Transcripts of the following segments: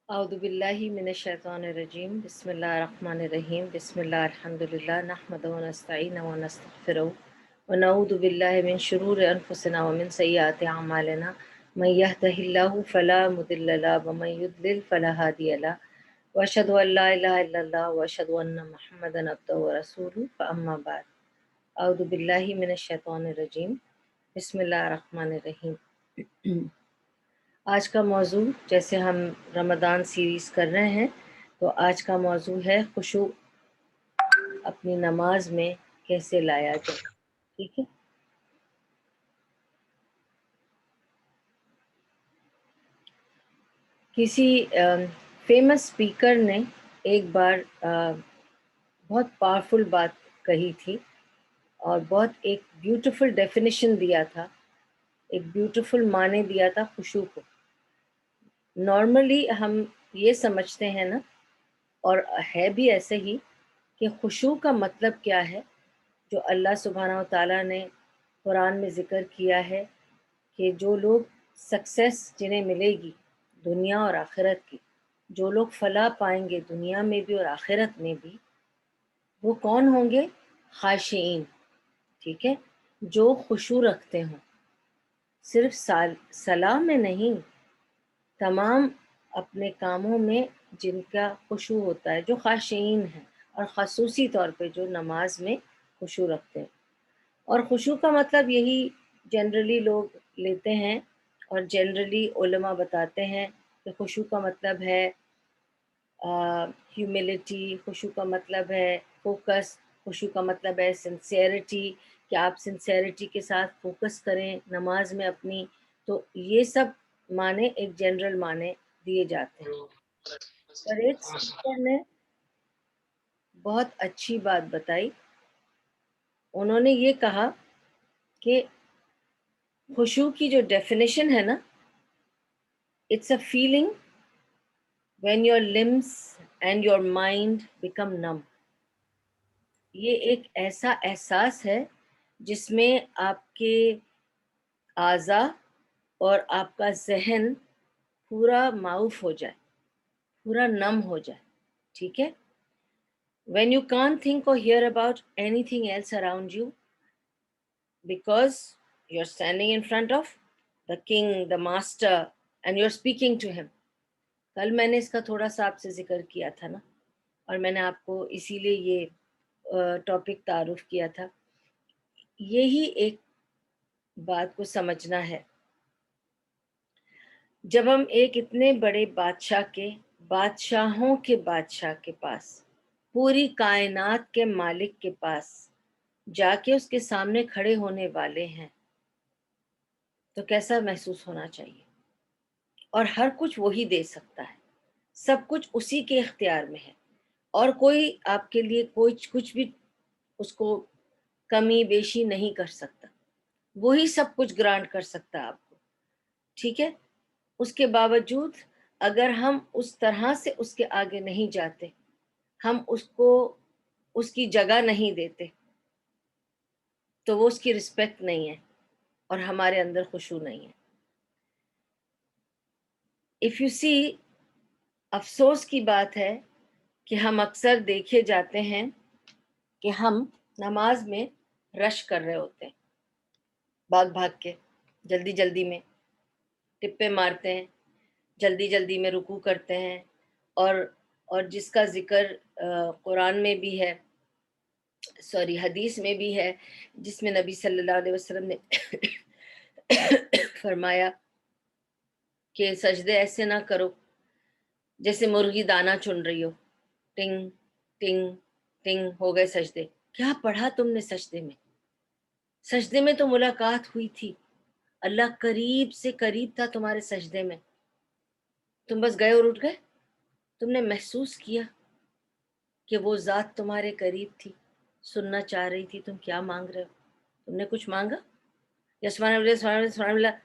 اعوذ باللہ من الشیطان الرجیم بسم اللہ الرحمن الرحیم بسم اللہ الحمدللہ نحمدہ ونستعینہ ونستغفرہ ونعوذ باللہ من شرور انفسنا ومن سیئات اعمالنا من یہدہ اللہ فلا مضل لہ ومن یضلل فلا ہادی لہ واشہد ان لا الہ الا اللہ واشہد ان محمدا عبدہ ورسولہ فاما بعد اعوذ باللہ من الشیطان الرجیم بسم اللہ الرحمن الرحیم۔ آج کا موضوع، جیسے ہم رمضان سیریز کر رہے ہیں، تو آج کا موضوع ہے خشوع اپنی نماز میں کیسے لایا جائے۔ ٹھیک ہے، کسی فیمس اسپیکر نے ایک بار بہت پاورفل بات کہی تھی اور بہت ایک بیوٹیفل ڈیفینیشن دیا تھا، ایک بیوٹیفل معنی دیا تھا خشوع کو۔ نارملی ہم یہ سمجھتے ہیں نا، اور ہے بھی ایسے ہی، کہ خشوع کا مطلب کیا ہے، جو اللہ سبحانہ و تعالیٰ نے قرآن میں ذکر کیا ہے کہ جو لوگ سکسیس جنہیں ملے گی دنیا اور آخرت کی، جو لوگ فلاح پائیں گے دنیا میں بھی اور آخرت میں بھی، وہ کون ہوں گے؟ خاشعین، ٹھیک ہے، جو خشوع رکھتے ہوں، صرف صلاح میں نہیں، تمام اپنے کاموں میں جن کا خشوع ہوتا ہے، جو خاشعین ہیں، اور خصوصی طور پہ جو نماز میں خشوع رکھتے ہیں۔ اور خشوع کا مطلب یہی جنرلی لوگ لیتے ہیں، اور جنرلی علماء بتاتے ہیں کہ خشوع کا مطلب ہے ہیوملٹی، خشوع کا مطلب ہے فوکس، خشوع کا مطلب ہے سنسیئرٹی، کہ آپ سنسیئرٹی کے ساتھ فوکس کریں نماز میں اپنی۔ تو یہ سب معنی ایک جنرل معنی دیے جاتے ہیں۔ پر ایک اسپیکر نے بہت اچھی بات بتائی، انہوں نے یہ کہا کہ خشوع کی جو ڈیفینیشن ہے نا، it's a feeling when your limbs and your mind become numb۔ یہ ایک ایسا احساس ہے جس میں آپ کے اعضاء اور آپ کا ذہن پورا معاف ہو جائے، پورا نم ہو جائے، ٹھیک ہے۔ when you can't think or hear about anything else around you because you're standing in front of the king, the master, and you're speaking to him۔ کل میں نے اس کا تھوڑا سا آپ سے ذکر کیا تھا نا، اور میں نے آپ کو اسی لیے یہ ٹاپک تعارف کیا تھا۔ یہی ایک بات کو سمجھنا ہے، جب ہم ایک اتنے بڑے بادشاہ کے، بادشاہوں کے بادشاہ کے پاس، پوری کائنات کے مالک کے پاس جا کے اس کے سامنے کھڑے ہونے والے ہیں، تو کیسا محسوس ہونا چاہیے۔ اور ہر کچھ وہی دے سکتا ہے، سب کچھ اسی کے اختیار میں ہے، اور کوئی آپ کے لیے کوئی کچھ بھی اس کو کمی بیشی نہیں کر سکتا، وہی سب کچھ گرانٹ کر سکتا ہے آپ کو، ٹھیک ہے۔ اس کے باوجود اگر ہم اس طرح سے اس کے آگے نہیں جاتے، ہم اس کو اس کی جگہ نہیں دیتے، تو وہ اس کی رسپیکٹ نہیں ہے اور ہمارے اندر خشوع نہیں ہے۔ اف یو سی، افسوس کی بات ہے کہ ہم اکثر دیکھے جاتے ہیں کہ ہم نماز میں رش کر رہے ہوتے ہیں، بھاگ بھاگ کے، جلدی جلدی میں ٹپے مارتے ہیں، جلدی جلدی میں رکوع کرتے ہیں، اور جس کا ذکر قرآن میں بھی ہے، سوری حدیث میں بھی ہے، جس میں نبی صلی اللہ علیہ وسلم نے فرمایا کہ سجدے ایسے نہ کرو جیسے مرغی دانہ چن رہی ہو، ٹنگ ٹنگ ٹنگ ہو گئے سجدے۔ کیا پڑھا تم نے سجدے میں؟ سجدے میں تو ملاقات ہوئی تھی، اللہ قریب سے قریب تھا تمہارے سجدے میں، تم بس گئے اور اٹھ گئے؟ تم نے محسوس کیا کہ وہ ذات تمہارے قریب تھی، سننا چاہ رہی تھی تم کیا مانگ رہے ہو؟ تم نے کچھ مانگا؟ یا سبحان اللہ سبحان اللہ سبحان اللہ،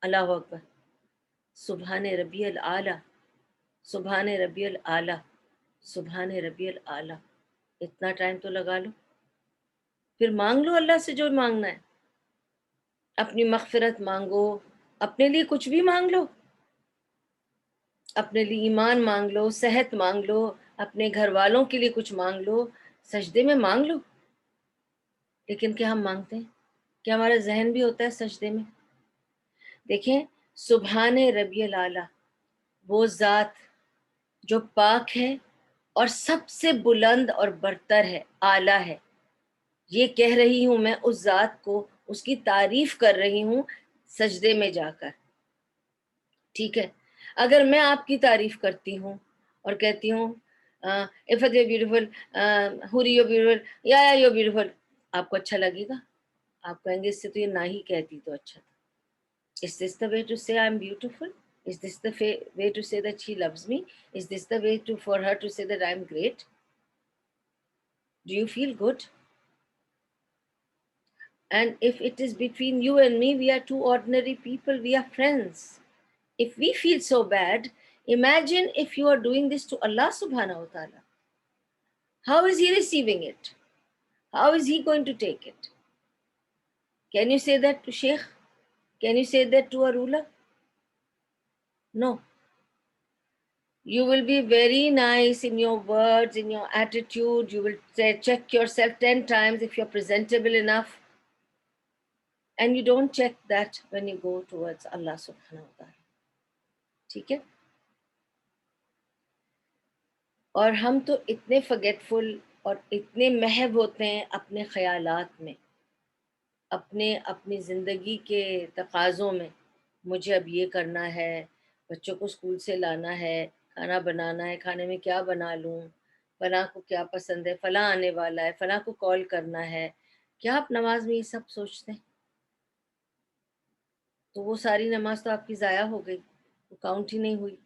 اللہ اکبر، سبحان ربی العلیٰ، سبحان ربی العلیٰ، سبحان ربی العلیٰ، اتنا ٹائم تو لگا لو، پھر مانگ لو اللہ سے جو مانگنا ہے، اپنی مغفرت مانگو، اپنے لیے کچھ بھی مانگ لو۔ اپنے لیے ایمان مانگ لو، صحت مانگ لو، اپنے گھر والوں کے لیے کچھ مانگ لو، سجدے میں مانگ لو. لیکن کیا ہم مانگتے ہیں؟ کیا ہمارا ذہن بھی ہوتا ہے سجدے میں؟ دیکھیں، سبحان ربی الاعلیٰ، وہ ذات جو پاک ہے اور سب سے بلند اور برتر ہے، اعلیٰ ہے، یہ کہہ رہی ہوں میں اس ذات کو، اس کی تعریف کر رہی ہوں سجدے میں جا کر. ٹھیک ہے، اگر میں آپ کی تعریف کرتی ہوں اور کہتی ہوں عفت یو بیوٹیفل، حوری یو بیوٹیفل، یا یو بیوٹیفل، آپ کو اچھا لگے گا؟ آپ کہیں گے اس سے تو یہ نہ ہی کہتی تو اچھا تھا. Is this the way to say I'm beautiful? Is this the way to say that she loves me? Is this the way for her to say that I'm great? Do you feel good? And if it is between you and me, we are two ordinary people, we are friends. If we feel so bad, imagine if you are doing this to Allah subhanahu wa ta'ala. How is he receiving it? How is he going to take it? Can you say that to Sheikh? Can you say that to a ruler? No. You will be very nice in your words, in your attitude. You will check yourself 10 times if you're presentable enough. And you don't check that when you go towards Allah subhanahu wa ta'ala. ٹھیک ہے؟ اور ہم تو اتنے فگیٹفل اور اتنے محو ہوتے ہیں اپنے خیالات میں، اپنی زندگی کے تقاضوں میں. مجھے اب یہ کرنا ہے، بچوں کو اسکول سے لانا ہے، کھانا بنانا ہے، کھانے میں کیا بنا لوں، فلاں کو کیا پسند ہے، فلاں آنے والا ہے، فلاں کو کال کرنا ہے. کیا آپ نماز میں یہ سب سوچتے ہیں؟ تو وہ ساری نماز تو آپ کی ضائع ہو گئی، وہ کاؤنٹ ہی نہیں ہوئی.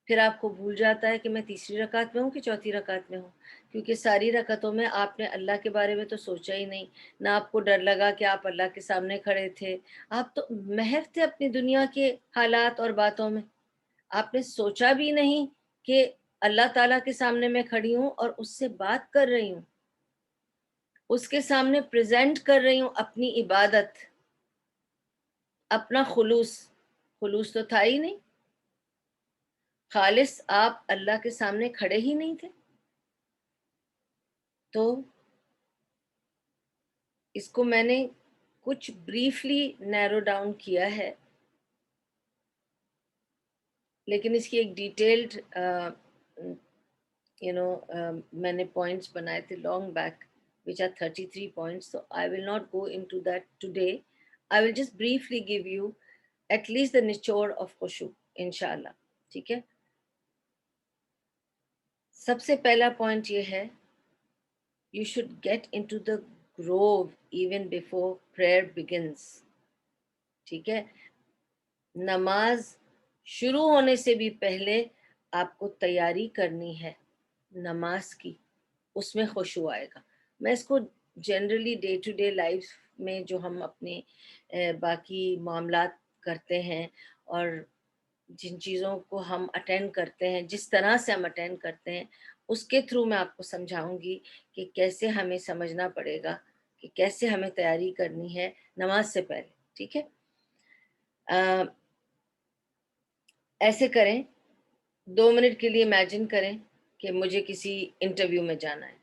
پھر آپ کو بھول جاتا ہے کہ میں تیسری رکعت میں ہوں کہ چوتھی رکعت میں ہوں، کیونکہ ساری رکعتوں میں آپ نے اللہ کے بارے میں تو سوچا ہی نہیں، نہ آپ کو ڈر لگا کہ آپ اللہ کے سامنے کھڑے تھے. آپ تو محو تھے اپنی دنیا کے حالات اور باتوں میں. آپ نے سوچا بھی نہیں کہ اللہ تعالیٰ کے سامنے میں کھڑی ہوں اور اس سے بات کر رہی ہوں، اس کے سامنے پریزنٹ کر رہی ہوں اپنی عبادت، اپنا خلوص. خلوص تو تھا ہی نہیں، خالص آپ اللہ کے سامنے کھڑے ہی نہیں تھے. تو اس کو میں نے کچھ بریفلی نیرو ڈاؤن کیا ہے، لیکن اس کی ایک ڈیٹیلڈ میں نے پوائنٹس بنائے تھے long back which are 33 points, so I will not go into that today. I will just briefly give you at least the nichod of khushu inshallah. ٹھیک ہے؟ سب سے پہلا پوائنٹ یہ ہے، you should get into the grove even before prayer begins. ٹھیک ہے؟ نماز شروع ہونے سے بھی پہلے آپ کو تیاری کرنی ہے نماز کی، اس میں خشوع آئے گا. میں اس کو generally day to day life میں جو ہم اپنے باقی معاملات کرتے ہیں اور جن چیزوں کو ہم اٹینڈ کرتے ہیں، جس طرح سے ہم اٹینڈ کرتے ہیں، اس کے تھرو میں آپ کو سمجھاؤں گی کہ کیسے ہمیں سمجھنا پڑے گا کہ کیسے ہمیں تیاری کرنی ہے نماز سے پہلے. ٹھیک ہے؟ ایسے کریں، 2 منٹ کے لیے امیجن کریں کہ مجھے کسی انٹرویو میں جانا ہے،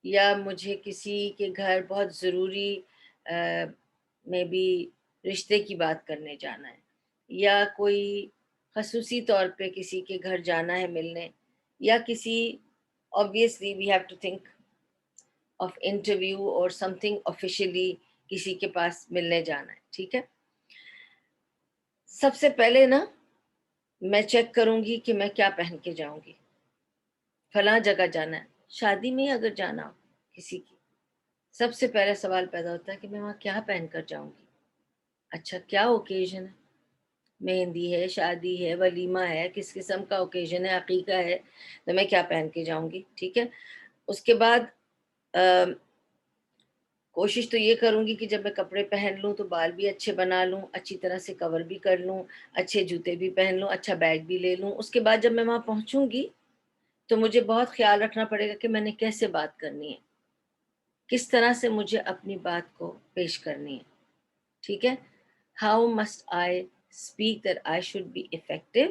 یا مجھے کسی کے گھر بہت ضروری میں بھی رشتے کی بات کرنے جانا ہے، یا کوئی خصوصی طور پہ کسی کے گھر جانا ہے ملنے، یا کسی obviously we have to think of interview or something officially کسی کے پاس ملنے جانا ہے. ٹھیک ہے؟ سب سے پہلے نا میں چیک کروں گی کہ میں کیا پہن کے جاؤں گی. فلاں جگہ جانا ہے، شادی میں اگر جانا ہو کسی کی، سب سے پہلا سوال پیدا ہوتا ہے کہ میں وہاں کیا پہن کر جاؤں گی. اچھا، کیا اوکیزن ہے؟ مہندی ہے، شادی ہے، ولیمہ ہے، کس قسم کا اوکیزن ہے، عقیقہ ہے، تو میں کیا پہن کے جاؤں گی. ٹھیک ہے؟ اس کے بعد کوشش تو یہ کروں گی کہ جب میں کپڑے پہن لوں تو بال بھی اچھے بنا لوں، اچھی طرح سے کور بھی کر لوں، اچھے جوتے بھی پہن لوں، اچھا بیگ بھی لے لوں. اس کے بعد جب میں وہاں پہنچوں گی تو مجھے بہت خیال رکھنا پڑے گا کہ میں نے کیسے بات کرنی ہے، کس طرح سے مجھے اپنی بات کو پیش کرنی ہے. ٹھیک ہے؟ How must I speak that I should be effective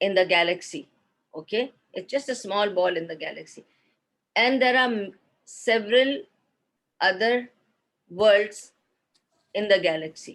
in the galaxy, okay, it's just a small ball in the galaxy, and there are several other worlds in the galaxy,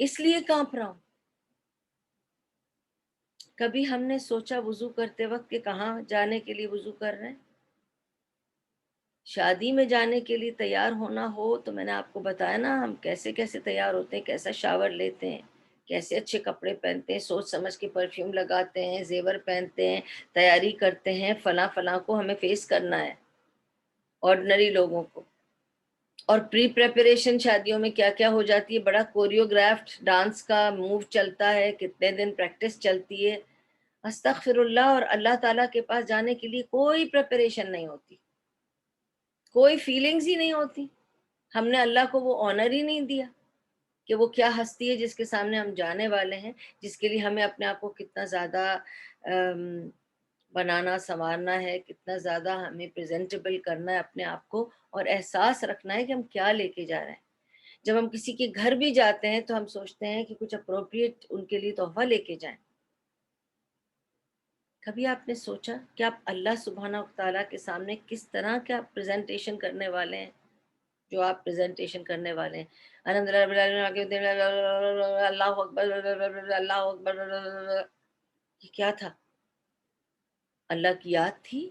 اس لیے کانپ رہا ہوں. کبھی ہم نے سوچا وضو کرتے وقت کہ کہاں جانے کے لیے وضو کر رہے ہیں؟ شادی میں جانے کے لیے تیار ہونا ہو تو میں نے آپ کو بتایا نا ہم کیسے کیسے تیار ہوتے ہیں، کیسا شاور لیتے ہیں، کیسے اچھے کپڑے پہنتے ہیں، سوچ سمجھ کے پرفیوم لگاتے ہیں، زیور پہنتے ہیں، تیاری کرتے ہیں، فلاں فلاں کو ہمیں فیس کرنا ہے، آرڈنری لوگوں کو. اور پری پریپریشن شادیوں میں کیا کیا ہو جاتی ہے، بڑا کوریوگرافڈ ڈانس کا موو چلتا ہے، کتنے دن پریکٹس چلتی ہے. استغفر اللہ. اور اللہ تعالیٰ کے پاس جانے کے لیے کوئی پریپریشن نہیں ہوتی، کوئی فیلنگز ہی نہیں ہوتی. ہم نے اللہ کو وہ آنر ہی نہیں دیا کہ وہ کیا ہستی ہے جس کے سامنے ہم جانے والے ہیں، جس کے لیے ہمیں اپنے آپ کو کتنا زیادہ بنانا سنوارنا ہے، کتنا زیادہ ہمیں پریزنٹیبل کرنا ہے اپنے آپ کو، اور احساس رکھنا ہے کہ ہم کیا لے کے جا رہے ہیں. جب ہم کسی کے گھر بھی جاتے ہیں تو ہم سوچتے ہیں کہ کچھ اپروپریٹ ان کے لیے تحفہ لے کے جائیں. کبھی آپ نے سوچا کہ آپ اللہ سبحانہ و تعالیٰ کے سامنے کس طرح کا پریزنٹیشن کرنے والے ہیں؟ جو آپ پریزنٹیشن کرنے والے ہیں، الحمد للہ رب العالمین، اللہ اکبر، اللہ اکبر، یہ کیا تھا؟ اللہ کی یاد تھی،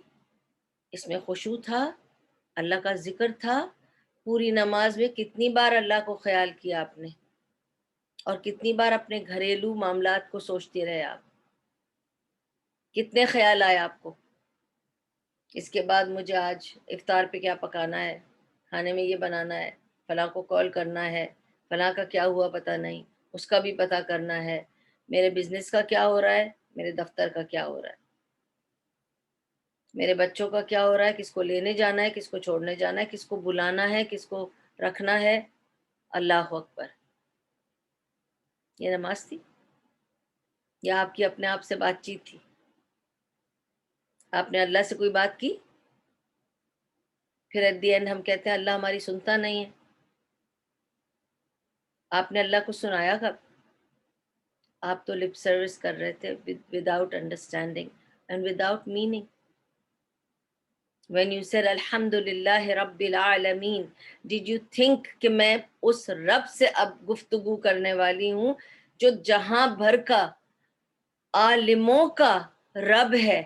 اس میں خشوع تھا، اللہ کا ذکر تھا. پوری نماز میں کتنی بار اللہ کو خیال کیا آپ نے، اور کتنی بار اپنے گھریلو معاملات کو سوچتے رہے آپ، کتنے خیال آئے آپ کو. اس کے بعد مجھے آج افطار پہ کیا پکانا ہے، کھانے میں یہ بنانا ہے، فلاں کو کال کرنا ہے، فلاں کا کیا ہوا پتہ نہیں، اس کا بھی پتہ کرنا ہے، میرے بزنس کا کیا ہو رہا ہے، میرے دفتر کا کیا ہو رہا ہے، میرے بچوں کا کیا ہو رہا ہے، کس کو لینے جانا ہے، کس کو چھوڑنے جانا ہے، کس کو بلانا ہے، کس کو رکھنا ہے. اللہ اکبر. یہ نماز تھی یا آپ کی اپنے آپ سے بات چیت تھی؟ آپ نے اللہ سے کوئی بات کی؟ پھر ایٹ دی اینڈ ہم کہتے ہیں اللہ ہماری سنتا نہیں ہے. آپ نے اللہ کو سنایا کب؟ آپ تو لپ سروس کر رہے تھے without understanding and without meaning. When you said الحمد للہ رب العالمین, did you think کہ میں اس رب سے اب گفتگو کرنے والی ہوں جو جہاں بھر کا عالموں کا رب ہے؟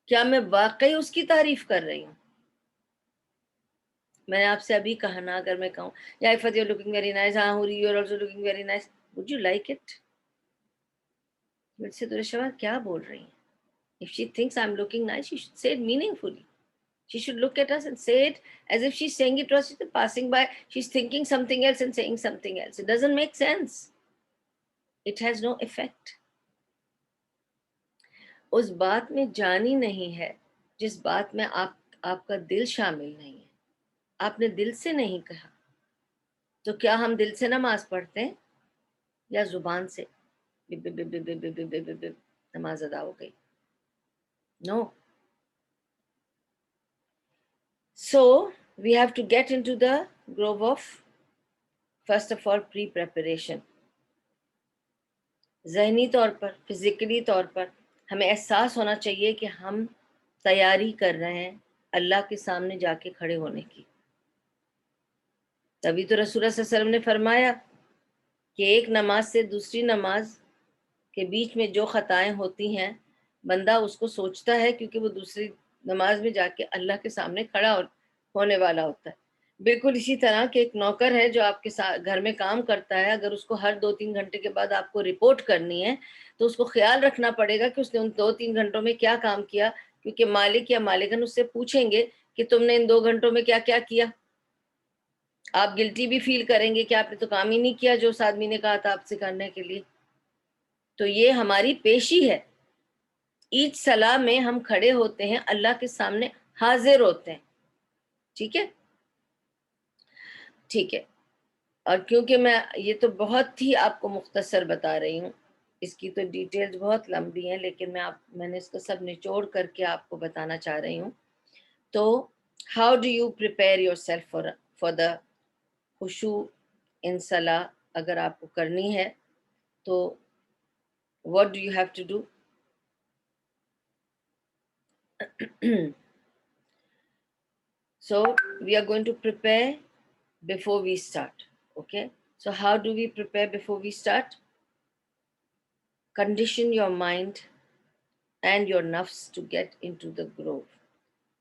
کیا میں واقعی اس کی تعریف کر رہی ہوں؟ میں نے آپ سے ابھی کہا نا، اگر میں کہوں یا Ifat you're looking very nice, ہاں ہوری you're also looking very nice, would you like it؟ مجھ سے درشوا کیا بول رہی ہیں؟ If she thinks I'm looking nice, she should say it meaningfully. She should look at us and say it as if she's saying it to us. She's passing by, she's thinking something else and saying something else. It doesn't make sense. It has no effect. اس بات میں جانی نہیں ہے جس بات میں آپ کا دل شامل نہیں ہے. آپ نے دل سے نہیں کہا. تو کیا ہم دل سے نماز پڑھتے ہیں یا زبان سے نماز ادا ہو گئی؟ نو. So we have to get into the grove of, first of all, pre-preparation. ذہنی طور پر، فزیکلی طور پر ہمیں احساس ہونا چاہیے کہ ہم تیاری کر رہے ہیں اللہ کے سامنے جا کے کھڑے ہونے کی. تبھی تو رسول اللہ صلی اللہ علیہ وسلم نے فرمایا کہ ایک نماز سے دوسری نماز کے بیچ میں جو خطائیں ہوتی ہیں بندہ اس کو سوچتا ہے کیونکہ وہ دوسری نماز میں جا کے اللہ کے سامنے کھڑا ہونے والا ہوتا ہے. بالکل اسی طرح کہ ایک نوکر ہے جو آپ کے ساتھ گھر میں کام کرتا ہے، اگر اس کو ہر 2-3 گھنٹے کے بعد آپ کو رپورٹ کرنی ہے تو اس کو خیال رکھنا پڑے گا کہ اس نے ان 2-3 گھنٹوں میں کیا کام کیا، کیونکہ مالک یا مالکن اس سے پوچھیں گے کہ تم نے ان 2 گھنٹوں میں کیا کیا کیا. آپ گلٹی بھی فیل کریں گے کہ آپ نے تو کام ہی نہیں کیا جو اس آدمی نے کہا تھا آپ سے کرنے کے لیے. تو یہ ہماری پیشی ہے. عید صلاح میں ہم کھڑے ہوتے ہیں، اللہ کے سامنے حاضر ہوتے ہیں. ٹھیک ہے، ٹھیک ہے. اور کیونکہ میں یہ تو بہت ہی آپ کو مختصر بتا رہی ہوں، اس کی تو ڈیٹیلز بہت لمبی ہیں، لیکن میں نے اس کو سب نچوڑ کر کے آپ کو بتانا چاہ رہی ہوں. تو how do you prepare yourself for the khushu in salah? اگر آپ کو کرنی ہے تو what do you have to do؟ So we are going to prepare before we start. Okay. So how do we prepare before we start? Condition your mind and your nafs to get into the grove.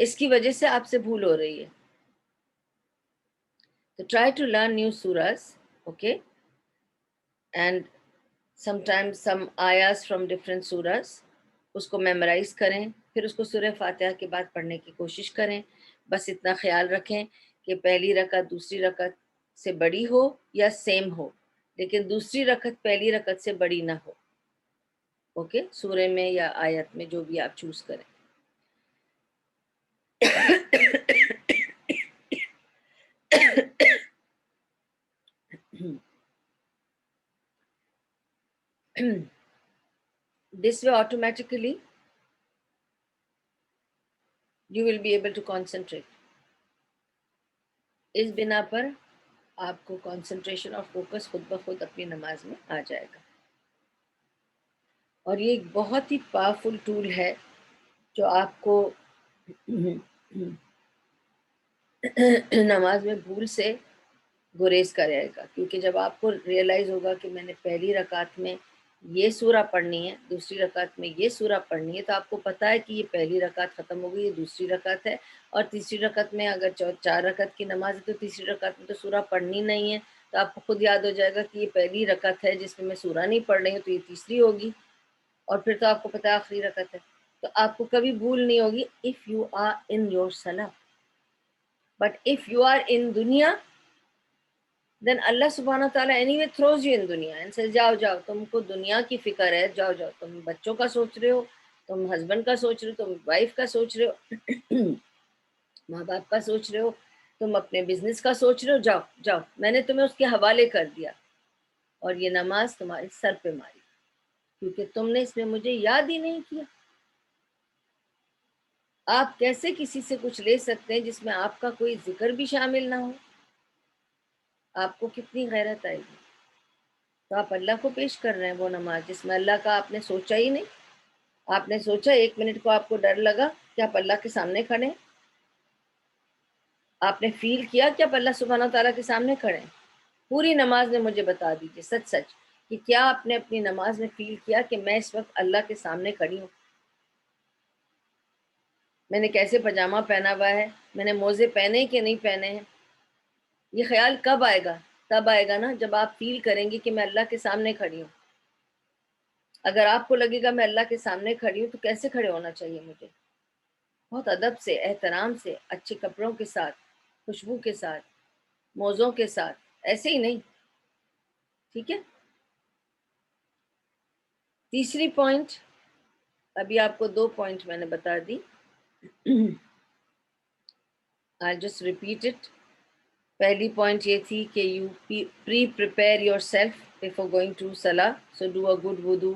اس کی وجہ سے آپ سے بھول ہو رہی ہے. تو try to learn new surahs, okay, and some times some ayahs from different surahs, اس کو میمورائز کریں, پھر اس کو سورہ فاتحہ کے بعد پڑھنے کی کوشش کریں. بس اتنا خیال رکھیں کہ پہلی رکعت دوسری رکعت سے بڑی ہو یا سیم ہو, لیکن دوسری رکعت پہلی رکعت سے بڑی نہ ہو. اوکے, سورہ میں یا آیت میں جو بھی آپ چوز کریں. This way automatically you will be able to concentrate. اس بنا پر آپ کو کنسنٹریشن اور فوکس خود بخود اپنی نماز میں آ جائے گا. اور یہ ایک بہت ہی پاورفل ٹول ہے جو آپ کو نماز میں بھول سے گریز کرے گا. کیونکہ جب آپ کو ریئلائز ہوگا کہ میں نے پہلی رکعت میں یہ سورہ پڑھنی ہے, دوسری رکعت میں یہ سورہ پڑھنی ہے, تو آپ کو پتہ ہے کہ یہ پہلی رکعت ختم ہو گئی, یہ دوسری رکعت ہے, اور تیسری رکعت میں اگر 4 رکعت کی نماز ہے تو تیسری رکعت میں تو سورہ پڑھنی نہیں ہے, تو آپ کو خود یاد ہو جائے گا کہ یہ پہلی رکعت ہے جس میں سورہ نہیں پڑھ رہی ہوں, تو یہ تیسری ہوگی, اور پھر تو آپ کو پتہ ہے آخری رکعت ہے. تو آپ کو کبھی بھول نہیں ہوگی if you are in your salah. But if you are in دنیا, then اللہ سبحانہ تعالیٰ anyway throws you in دنیا and says جاؤ جاؤ, تم کو دنیا کی فکر ہے, جاؤ جاؤ, تم بچوں کا سوچ رہے ہو, تم ہسبینڈ کا سوچ رہے ہو, تم وائف کا سوچ رہے ہو, ماں باپ کا سوچ رہے ہو, تم اپنے بزنس کا سوچ رہے ہو, جاؤ جاؤ, میں نے تمہیں اس کے حوالے کر دیا, اور یہ نماز تمہارے سر پہ ماری کیونکہ تم نے اس میں مجھے یاد ہی نہیں کیا. آپ کیسے کسی سے کچھ لے سکتے ہیں جس میں آپ کا کوئی ذکر بھی شامل نہ ہو؟ آپ کو کتنی غیرت آئے گی. تو آپ اللہ کو پیش کر رہے ہیں وہ نماز جس میں اللہ کا آپ نے سوچا ہی نہیں. آپ نے سوچا 1 منٹ کو آپ کو ڈر لگا کہ آپ اللہ کے سامنے کھڑے ہیں, آپ نے فیل کیا کہ آپ اللہ سبحانہ تعالیٰ کے سامنے کھڑے ہیں. پوری نماز میں مجھے بتا دیجیے سچ سچ کہ کیا آپ نے اپنی نماز میں فیل کیا کہ میں اس وقت اللہ کے سامنے کھڑی ہوں, میں نے کیسے پاجامہ پہنا ہوا ہے, میں نے موزے پہنے کہ نہیں پہنے ہیں. یہ خیال کب آئے گا؟ تب آئے گا نا جب آپ فیل کریں گے کہ میں اللہ کے سامنے کھڑی ہوں. اگر آپ کو لگے گا میں اللہ کے سامنے کھڑی ہوں تو کیسے کھڑے ہونا چاہیے مجھے؟ بہت ادب سے, احترام سے, اچھے کپڑوں کے ساتھ, خوشبو کے ساتھ, موزوں کے ساتھ, ایسے ہی نہیں. ٹھیک ہے. تیسری پوائنٹ, ابھی آپ کو 2 پوائنٹ میں نے بتا دی. I'll just repeat it. پہلی پوائنٹ یہ تھی کہ you prepare yourself before going to salah, so do a good wudu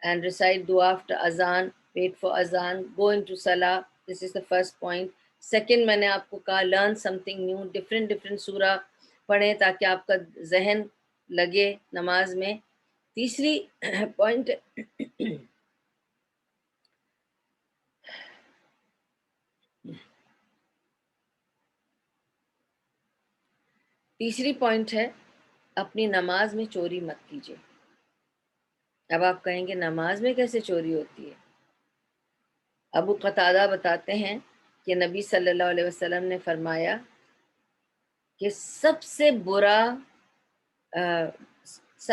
and recite dua after azan, wait for azan, go into salah. This is the first point. Second, میں نے آپ کو کہا learn something new, different سورہ پڑھیں تاکہ آپ کا ذہن لگے نماز میں. تیسری پوائنٹ ہے اپنی نماز میں چوری مت کیجیے. اب آپ کہیں گے نماز میں کیسے چوری ہوتی ہے؟ ابو قتادہ بتاتے ہیں کہ نبی صلی اللہ علیہ وسلم نے فرمایا کہ سب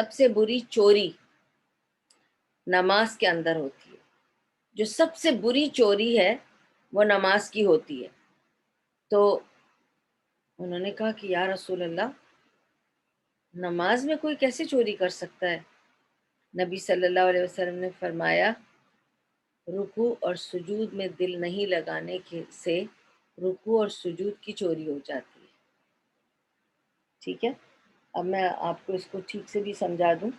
سے بری چوری نماز کے اندر ہوتی ہے. جو سب سے بری چوری ہے وہ نماز کی ہوتی ہے. تو انہوں نے کہا کہ یا رسول اللہ, نماز میں کوئی کیسے چوری کر سکتا ہے؟ نبی صلی اللہ علیہ وسلم نے فرمایا رکوع اور سجود میں دل نہیں لگانے سے رکوع اور سجود کی چوری ہو جاتی ہے. ٹھیک ہے. اب میں آپ کو اس کو ٹھیک سے بھی سمجھا دوں.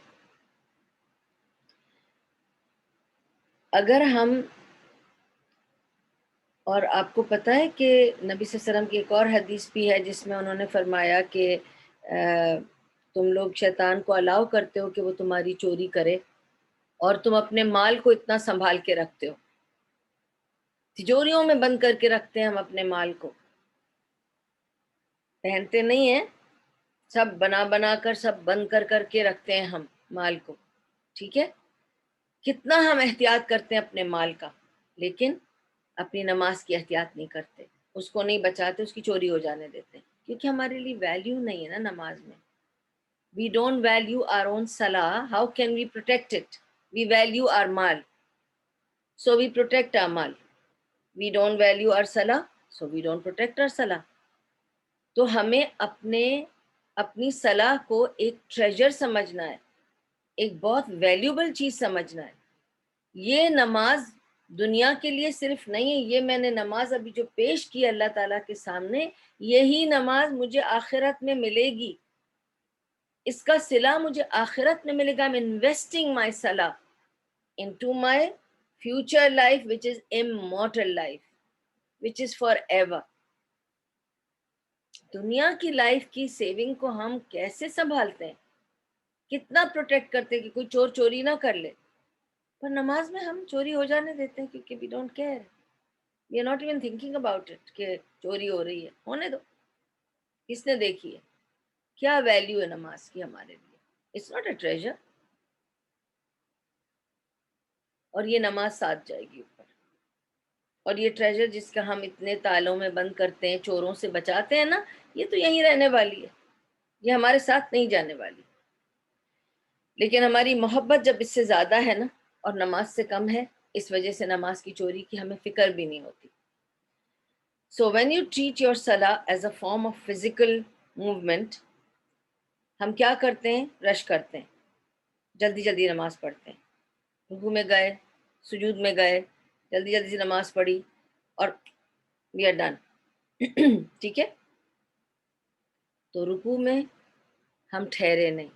اگر ہم, اور آپ کو پتہ ہے کہ نبی صلی اللہ علیہ وسلم کی ایک اور حدیث بھی ہے جس میں انہوں نے فرمایا کہ تم لوگ شیطان کو الاؤ کرتے ہو کہ وہ تمہاری چوری کرے, اور تم اپنے مال کو اتنا سنبھال کے رکھتے ہو. تجوریوں میں بند کر کے رکھتے ہیں ہم اپنے مال کو, پہنتے نہیں ہیں, سب بنا کر سب بند کر کے رکھتے ہیں ہم مال کو. ٹھیک ہے. کتنا ہم احتیاط کرتے ہیں اپنے مال کا, لیکن اپنی نماز کی احتیاط نہیں کرتے، اس کو نہیں بچاتے، اس کی چوری ہو جانے دیتے، کیونکہ ہمارے لیے ویلیو نہیں ہے نا نماز میں. We don't value our own salah. How can we protect it? We value our mal. So we protect our mal. We don't value our salah. So we don't protect our salah. تو ہمیں اپنی صلاح کو ایک treasure سمجھنا ہے، ایک بہت ویلیوبل چیز سمجھنا ہے. یہ نماز دنیا کے لیے صرف نہیں ہے، یہ میں نے نماز ابھی جو پیش کی اللہ تعالیٰ کے سامنے، یہی نماز مجھے آخرت میں ملے گی، اس کا صلہ مجھے آخرت میں ملے گا. I'm investing my salah into my future life, which is immortal life, which is forever. دنیا کی لائف کی سیونگ کو ہم کیسے سنبھالتے ہیں، کتنا پروٹیکٹ کرتے ہیں کہ کوئی چور چوری نہ کر لے، پر نماز میں ہم چوری ہو جانے دیتے ہیں کیونکہ we don't care. We are not even thinking about it کہ چوری ہو رہی ہے، ہونے دو، کس نے دیکھی ہے. کیا ویلیو ہے نماز کی ہمارے لیے؟ It's not a treasure. اور یہ نماز ساتھ جائے گی اوپر، اور یہ ٹریجر جس کا ہم اتنے تالوں میں بند کرتے ہیں، چوروں سے بچاتے ہیں نا، یہ تو یہیں رہنے والی ہے، یہ ہمارے ساتھ نہیں جانے والی. لیکن ہماری محبت جب اس سے زیادہ ہے نا اور نماز سے کم ہے، اس وجہ سے نماز کی چوری کی ہمیں فکر بھی نہیں ہوتی. So when you treat your salah as a form of physical movement, ہم کیا کرتے ہیں؟ رش کرتے ہیں، جلدی جلدی نماز پڑھتے ہیں، رکوع میں گئے، سجود میں گئے، جلدی جلدی سے نماز پڑھی اور وی آر ڈن. ٹھیک ہے، تو رکوع میں ہم ٹھہرے نہیں،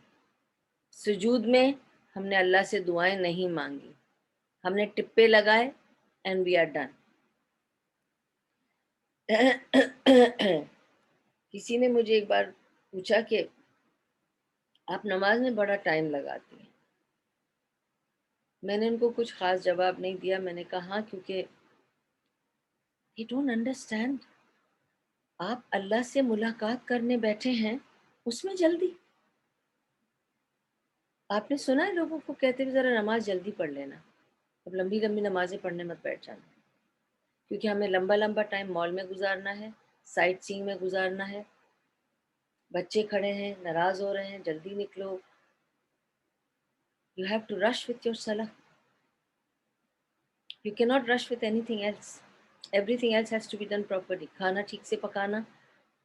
سجود میں ہم نے اللہ سے دعائیں نہیں مانگی، ہم نے ٹپے لگائے اینڈ وی آر ڈن. کسی نے مجھے ایک بار پوچھا کہ آپ نماز میں بڑا ٹائم لگاتی ہیں. میں نے ان کو کچھ خاص جواب نہیں دیا، میں نے کہا کیونکہ you don't understand. آپ اللہ سے ملاقات کرنے بیٹھے ہیں، اس میں جلدی. آپ نے سنا ہے لوگوں کو کہتے ہوئے ذرا نماز جلدی پڑھ لینا، اب لمبی لمبی نمازیں پڑھنے مت بیٹھ جانا، کیونکہ ہمیں لمبا لمبا ٹائم مال میں گزارنا ہے، سائٹ سینگ میں گزارنا ہے، بچے کھڑے ہیں ناراض ہو رہے ہیں، جلدی نکلو. You have to rush with your salah. You cannot rush with anything else. Everything else has to be done properly. کھانا ٹھیک سے پکانا،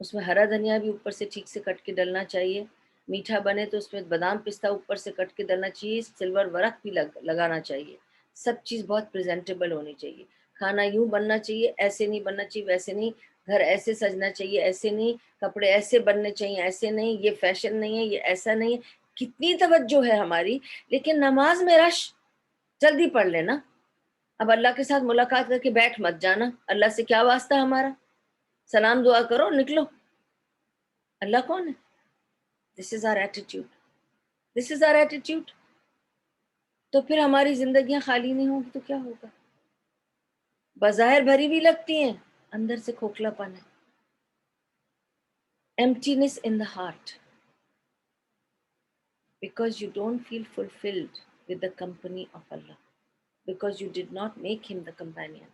اس میں ہرا دھنیا بھی اوپر سے ٹھیک سے کٹ کے ڈلنا چاہیے، میٹھا بنے تو اس میں بادام پستہ اوپر سے کٹ کے ڈلنا چاہیے، سلور ورق بھی لگانا چاہیے، سب چیز بہت پریزنٹیبل ہونی چاہیے. کھانا یوں بننا چاہیے، ایسے نہیں بننا چاہیے، ویسے نہیں، گھر ایسے سجنا چاہیے، ایسے نہیں، کپڑے ایسے بننے چاہیے، ایسے نہیں، یہ فیشن نہیں ہے، یہ ایسا نہیں ہے. کتنی توجہ ہے ہماری، لیکن نماز میں رش، جلدی پڑھ لینا. اب اللہ کے ساتھ ملاقات کر کے بیٹھ مت جانا، اللہ سے کیا واسطہ ہمارا، سلام دعا کرو نکلو. اللہ کون ہے؟ This is our attitude, this is our attitude. تو پھر ہماری زندگیاں خالی نہیں ہوں گی تو کیا ہوگا؟ بظاہر بھری بھی لگتی ہیں، اندر سے کھوکھلا پن ہے، emptiness in the heart, because you don't feel fulfilled with the company of Allah, because you did not make him the companion.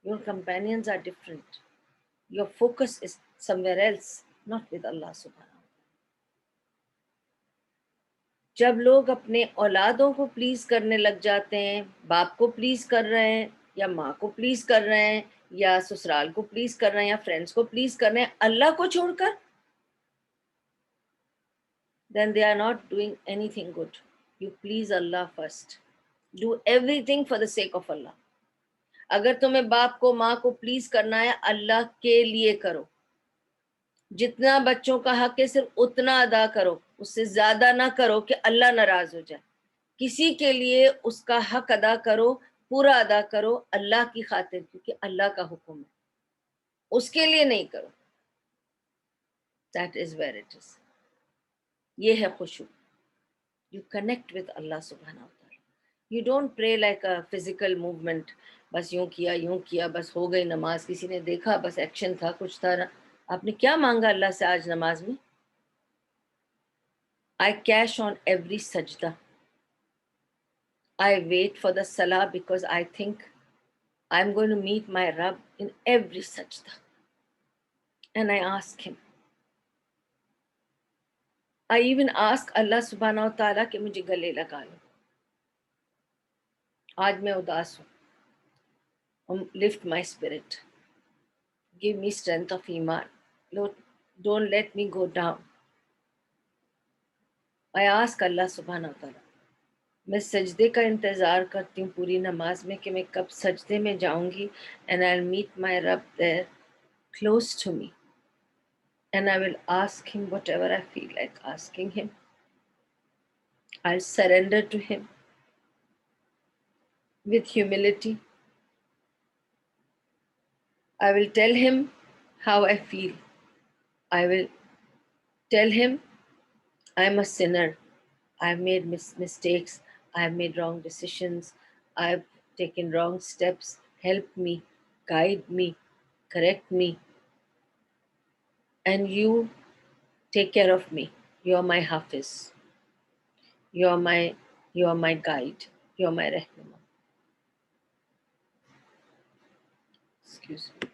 Your companions are different. Your focus is somewhere else, not with Allah subhanahu. جب لوگ اپنے اولادوں کو please کرنے لگ جاتے ہیں، باپ کو پلیز کر رہے ہیں یا ماں کو پلیز کر رہے ہیں یا سسرال کو پلیز کر رہے ہیں یا فرینڈس کو پلیز کر رہے ہیں اللہ کو چھوڑ کر، then they are not doing anything good. You please Allah first. Do everything for the sake of Allah. اگر تمہیں باپ کو ماں کو پلیز کرنا ہے، اللہ کے لیے کرو. جتنا بچوں کا حق ہے صرف اتنا ادا کرو، اس سے زیادہ نہ کرو کہ اللہ ناراض ہو جائے. کسی کے لیے اس کا حق ادا کرو، پورا ادا کرو اللہ کی خاطر، کیونکہ اللہ کا حکم ہے، اس کے لیے نہیں کرو. That is where it is. یہ ہے خشوع. You connect with Allah subhanahu wa ta'ala. You don't pray like a physical movement. بس یوں کیا بس ہو گئی نماز، کسی نے دیکھا بس ایکشن تھا، کچھ تھا. آپ نے کیا مانگا اللہ سے آج نماز میں؟ I cash on every sajda. I wait for the salah because I think I'm going to meet my Rabb in every sajda. And I ask him. I even ask Allah subhanahu wa ta'ala کہ مجھے گلے لگا لو. آج میں اداس ہوں. Lift my spirit. Give me strength of iman. Lord, don't let me go down. I ask Allah subhanahu wa ta'ala. میں سجدے کا انتظار کرتی ہوں پوری نماز میں کہ میں کب سجدے میں جاؤں گی. And I'll meet my Rabb there close to me. And I will ask him whatever I feel like asking him. I'll surrender to him with humility. I will tell him how I feel. I will tell him I'm a sinner. I've made mistakes. I've made wrong decisions. I've taken wrong steps. Help me, guide me, correct me. And you take care of me. You're my Hafiz. You're my guide. You're my Rahnuma. Excuse me.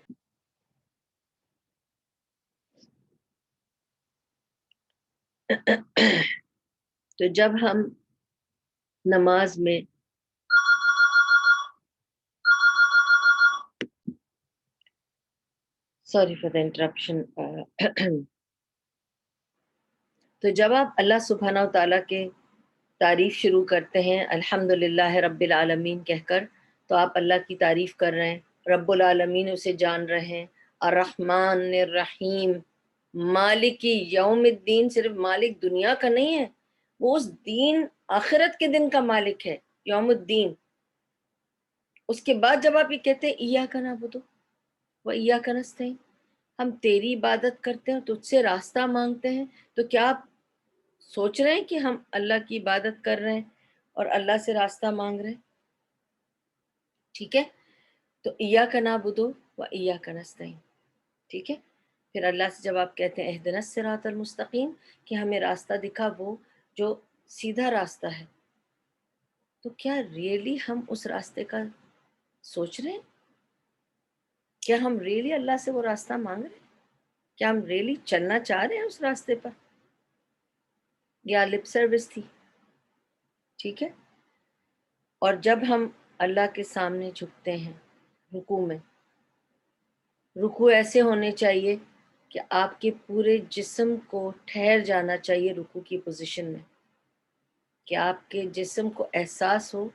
تو جب ہم نماز میں sorry for the interruption. تو جب آپ اللہ سبحانہ و تعالیٰ کے تعریف شروع کرتے ہیں الحمدللہ رب العالمین کہہ کر، تو آپ اللہ کی تعریف کر رہے ہیں. رب العالمین اسے جان رہے ہیں. الرحمن الرحیم، مالک یوم الدین. صرف مالک دنیا کا نہیں ہے، وہ اس دین آخرت کے دن کا مالک ہے، یوم الدین. اس کے بعد جب آپ یہ کہتے ہیں ایاک نعبد و ایاک نستعین، ہم تیری عبادت کرتے ہیں، تجھ سے راستہ مانگتے ہیں، تو کیا آپ سوچ رہے ہیں کہ ہم اللہ کی عبادت کر رہے ہیں اور اللہ سے راستہ مانگ رہے ہیں؟ ٹھیک ہے. تو ایاک نعبد و ایاک نستعین. ٹھیک ہے. پھر اللہ سے جب آپ کہتے ہیں اہدنا الصراط المستقیم، کہ ہمیں راستہ دکھا وہ جو سیدھا راستہ ہے، تو کیا ریئلی ہم اس راستے کا سوچ رہے ہیں؟ کیا ہم ریئلی اللہ سے وہ راستہ مانگ رہے ہیں؟ کیا ہم ریئلی چلنا چاہ رہے ہیں اس راستے پر، یا لپ سروس تھی؟ ٹھیک ہے. اور جب ہم اللہ کے سامنے جھکتے ہیں رکوع میں، رکوع ایسے ہونے چاہیے کہ آپ کے پورے جسم کو ٹھہر جانا چاہیے رکوع کی پوزیشن میں، کہ آپ کے جسم کو احساس ہو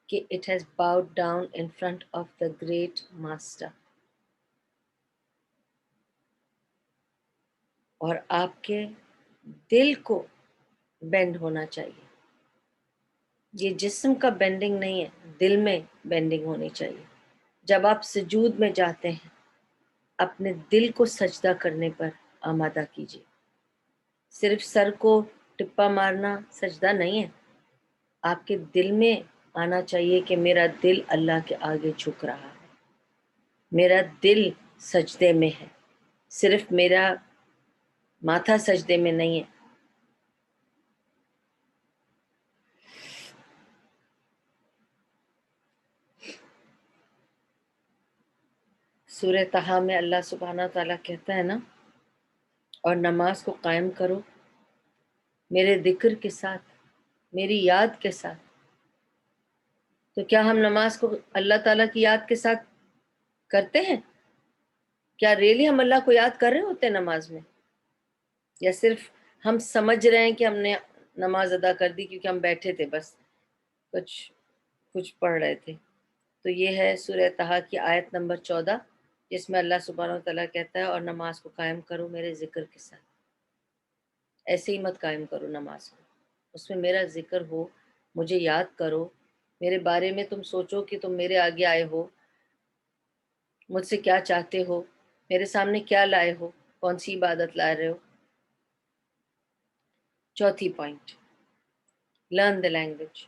کہ it has bowed down in front of the great master. اور آپ کے دل کو بینڈ ہونا چاہیے. یہ جسم کا بینڈنگ نہیں ہے، دل میں بینڈنگ ہونی چاہیے. جب آپ سجود میں جاتے ہیں اپنے دل کو سجدہ کرنے پر آمادہ کیجیے. صرف سر کو ٹپا مارنا سجدہ نہیں ہے، آپ کے دل میں آنا چاہیے کہ میرا دل اللہ کے آگے جھک رہا ہے، میرا دل سجدے میں ہے، صرف میرا ماتھا سجدے میں نہیں ہے. سورہ طٰہٰ میں اللہ سبحانہ تعالیٰ کہتا ہے نا، اور نماز کو قائم کرو میرے ذکر کے ساتھ، میری یاد کے ساتھ. تو کیا ہم نماز کو اللہ تعالیٰ کی یاد کے ساتھ کرتے ہیں؟ کیا ریئلی ہم اللہ کو یاد کر رہے ہوتے ہیں نماز میں، یا صرف ہم سمجھ رہے ہیں کہ ہم نے نماز ادا کر دی کیونکہ ہم بیٹھے تھے بس کچھ پڑھ رہے تھے؟ تو یہ ہے سورہ طٰہٰ کی آیت نمبر 14، جس میں اللہ سبحانہ وتعالیٰ کہتا ہے اور نماز کو قائم کرو میرے ذکر کے ساتھ. ایسے ہی مت قائم کرو نماز کو، اس میں میرا ذکر ہو، مجھے یاد کرو، میرے بارے میں تم سوچو کہ تم میرے آگے آئے ہو، مجھ سے کیا چاہتے ہو، میرے سامنے کیا لائے ہو، کون سی عبادت لا رہے ہو. چوتھی پوائنٹ، لرن دا لینگویج.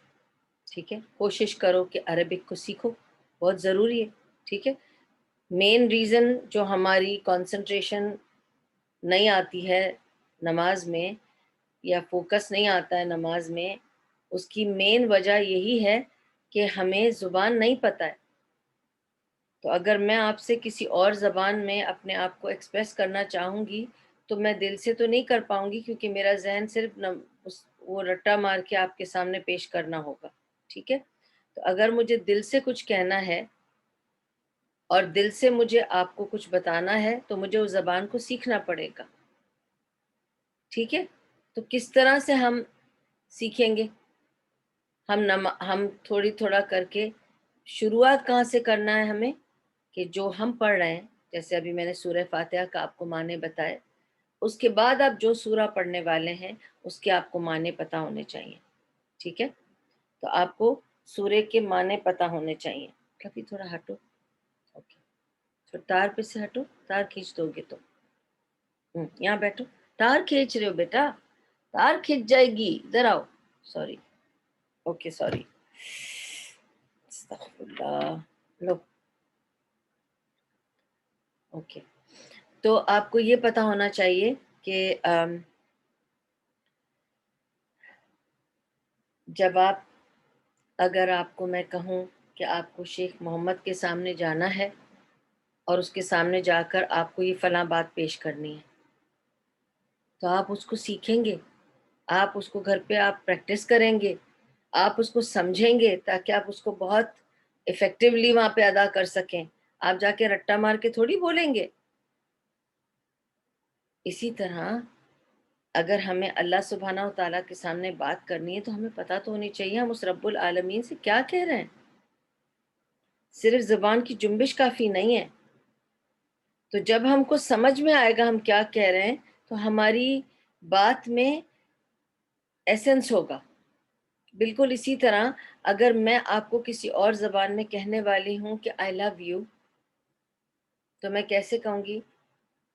ٹھیک ہے. کوشش کرو کہ عربک کو سیکھو، بہت ضروری ہے. ٹھیک ہے. مین ریزن جو ہماری کنسنٹریشن نہیں آتی ہے نماز میں، یا فوکس نہیں آتا ہے نماز میں، اس کی مین وجہ یہی ہے کہ ہمیں زبان نہیں پتہ ہے. تو اگر میں آپ سے کسی اور زبان میں اپنے آپ کو ایکسپریس کرنا چاہوں گی تو میں دل سے تو نہیں کر پاؤں گی، کیونکہ میرا ذہن صرف وہ رٹا مار کے آپ کے سامنے پیش کرنا ہوگا. ٹھیک ہے؟ تو اگر مجھے دل سے کچھ کہنا ہے اور دل سے مجھے آپ کو کچھ بتانا ہے تو مجھے اس زبان کو سیکھنا پڑے گا. ٹھیک ہے؟ تو کس طرح سے ہم سیکھیں گے؟ ہم تھوڑی تھوڑا کر کے. شروعات کہاں سے کرنا ہے ہمیں؟ کہ جو ہم پڑھ رہے ہیں، جیسے ابھی میں نے سورہ فاتحہ کا آپ کو معنی بتائے، اس کے بعد آپ جو سورہ پڑھنے والے ہیں اس کے آپ کو معنی پتہ ہونے چاہیے. ٹھیک ہے؟ تو آپ کو سورہ کے معنی پتہ ہونے چاہیے. کبھی تھوڑا ہٹو. اوکے، تو تار پہ سے ہٹو، تار کھینچ دو گے تو. یہاں بیٹھو. تار کھینچ رہے ہو بیٹا، تار کھینچ جائے گی، ادھر آؤ. سوری. Okay sorry. استغفر اللہ. لو. اوکے. تو آپ کو یہ پتہ ہونا چاہیے کہ جب اگر آپ کو میں کہوں کہ آپ کو شیخ محمد کے سامنے جانا ہے اور اس کے سامنے جا کر آپ کو یہ فلاں بات پیش کرنی ہے، تو آپ اس کو سیکھیں گے، آپ اس کو گھر پہ آپ پریکٹس کریں گے، آپ اس کو سمجھیں گے تاکہ آپ اس کو بہت افیکٹولی وہاں پہ ادا کر سکیں. آپ جا کے رٹا مار کے تھوڑی بولیں گے. اسی طرح اگر ہمیں اللہ سبحانہ و تعالیٰ کے سامنے بات کرنی ہے تو ہمیں پتہ تو ہونی چاہیے ہم اس رب العالمین سے کیا کہہ رہے ہیں. صرف زبان کی جنبش کافی نہیں ہے. تو جب ہم کو سمجھ میں آئے گا ہم کیا کہہ رہے ہیں تو ہماری بات میں ایسنس ہوگا. بالکل اسی طرح اگر میں آپ کو کسی اور زبان میں کہنے والی ہوں کہ آئی لو یو، تو میں کیسے کہوں گی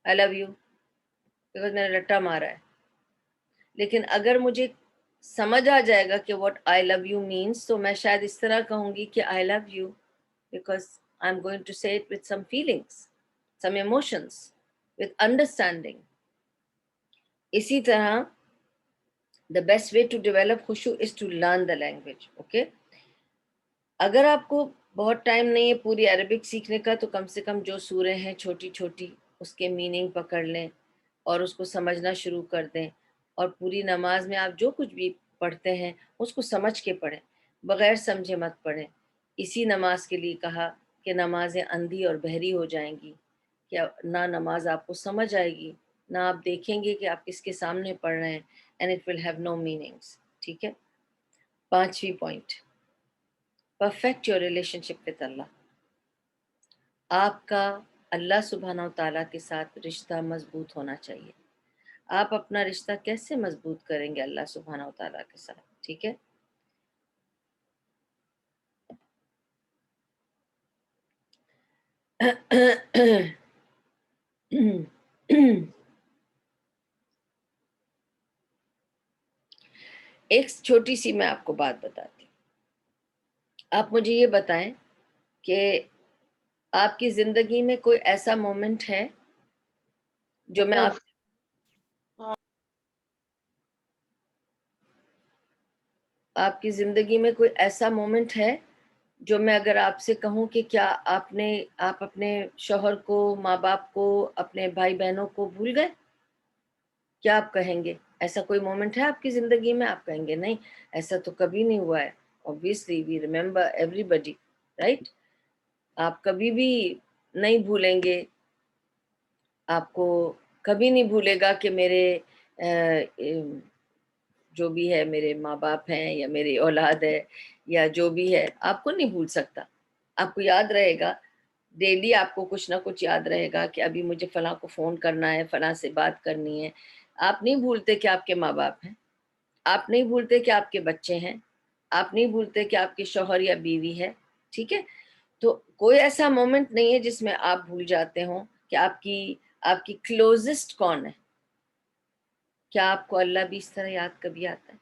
آئی لو یو؟ بیکاز میں نے رٹا مارا ہے. لیکن اگر مجھے سمجھ آ جائے گا کہ what I love you means, تو میں شاید اس طرح کہوں گی کہ I love you because I am going to say it with some feelings, some emotions, with understanding. اسی طرح the best way to develop khushu is to learn the language. okay. اگر آپ کو بہت ٹائم نہیں ہے پوری عربک سیکھنے کا تو کم سے کم جو سوریں ہیں چھوٹی چھوٹی اس کے میننگ پکڑ لیں اور اس کو سمجھنا شروع کر دیں. اور پوری نماز میں آپ جو کچھ بھی پڑھتے ہیں اس کو سمجھ کے پڑھیں، بغیر سمجھے مت پڑھیں. اسی نماز کے لیے کہا کہ نمازیں اندھی اور بہری ہو جائیں گی، کہ نہ نماز آپ کو سمجھ آئے گی، نہ آپ دیکھیں گے کہ آپ کس کے سامنے پڑھ رہے ہیں، and it will have no meanings. ٹھیک ہے؟ 5ویں point, perfect your relationship with Allah. آپ کا اللہ سبحانہ و تعالیٰ کے ساتھ رشتہ مضبوط ہونا چاہیے. آپ اپنا رشتہ کیسے مضبوط کریں گے اللہ سبحانہ و تعالیٰ کے ساتھ؟ ٹھیک ہے؟ ایک چھوٹی سی میں آپ کو بات بتاتی ہوں. آپ مجھے یہ بتائیں کہ آپ کی زندگی میں کوئی ایسا مومنٹ ہے جو میں آپ کی زندگی میں کوئی ایسا مومنٹ ہے جو میں اگر آپ سے کہوں کہ کیا آپ اپنے شوہر کو، ماں باپ کو، اپنے بھائی بہنوں کو بھول گئے؟ کیا آپ کہیں گے؟ ایسا کوئی مومنٹ ہے آپ کی زندگی میں؟ آپ کہیں گے نہیں، ایسا تو کبھی نہیں ہوا ہے. obviously we remember everybody, right؟ آپ کبھی بھی نہیں بھولیں گے. آپ کو کبھی نہیں بھولے گا کہ میرے جو بھی ہے میرے ماں باپ ہیں یا میری اولاد ہے یا جو بھی ہے، آپ کو نہیں بھول سکتا. آپ کو یاد رہے گا، ڈیلی آپ کو کچھ نہ کچھ یاد رہے گا کہ ابھی مجھے فلاں کو فون کرنا ہے، فلاں سے بات کرنی ہے. آپ نہیں بھولتے کہ آپ کے ماں باپ ہیں، آپ نہیں بھولتے کہ آپ کے بچے ہیں، آپ نہیں بھولتے کہ آپ کے شوہر یا بیوی ہے. ٹھیک ہے؟ تو کوئی ایسا مومنٹ نہیں ہے جس میں آپ بھول جاتے ہوں کہ آپ کی کلوزسٹ کون ہے. کیا آپ کو اللہ بھی اس طرح یاد کبھی آتا ہے؟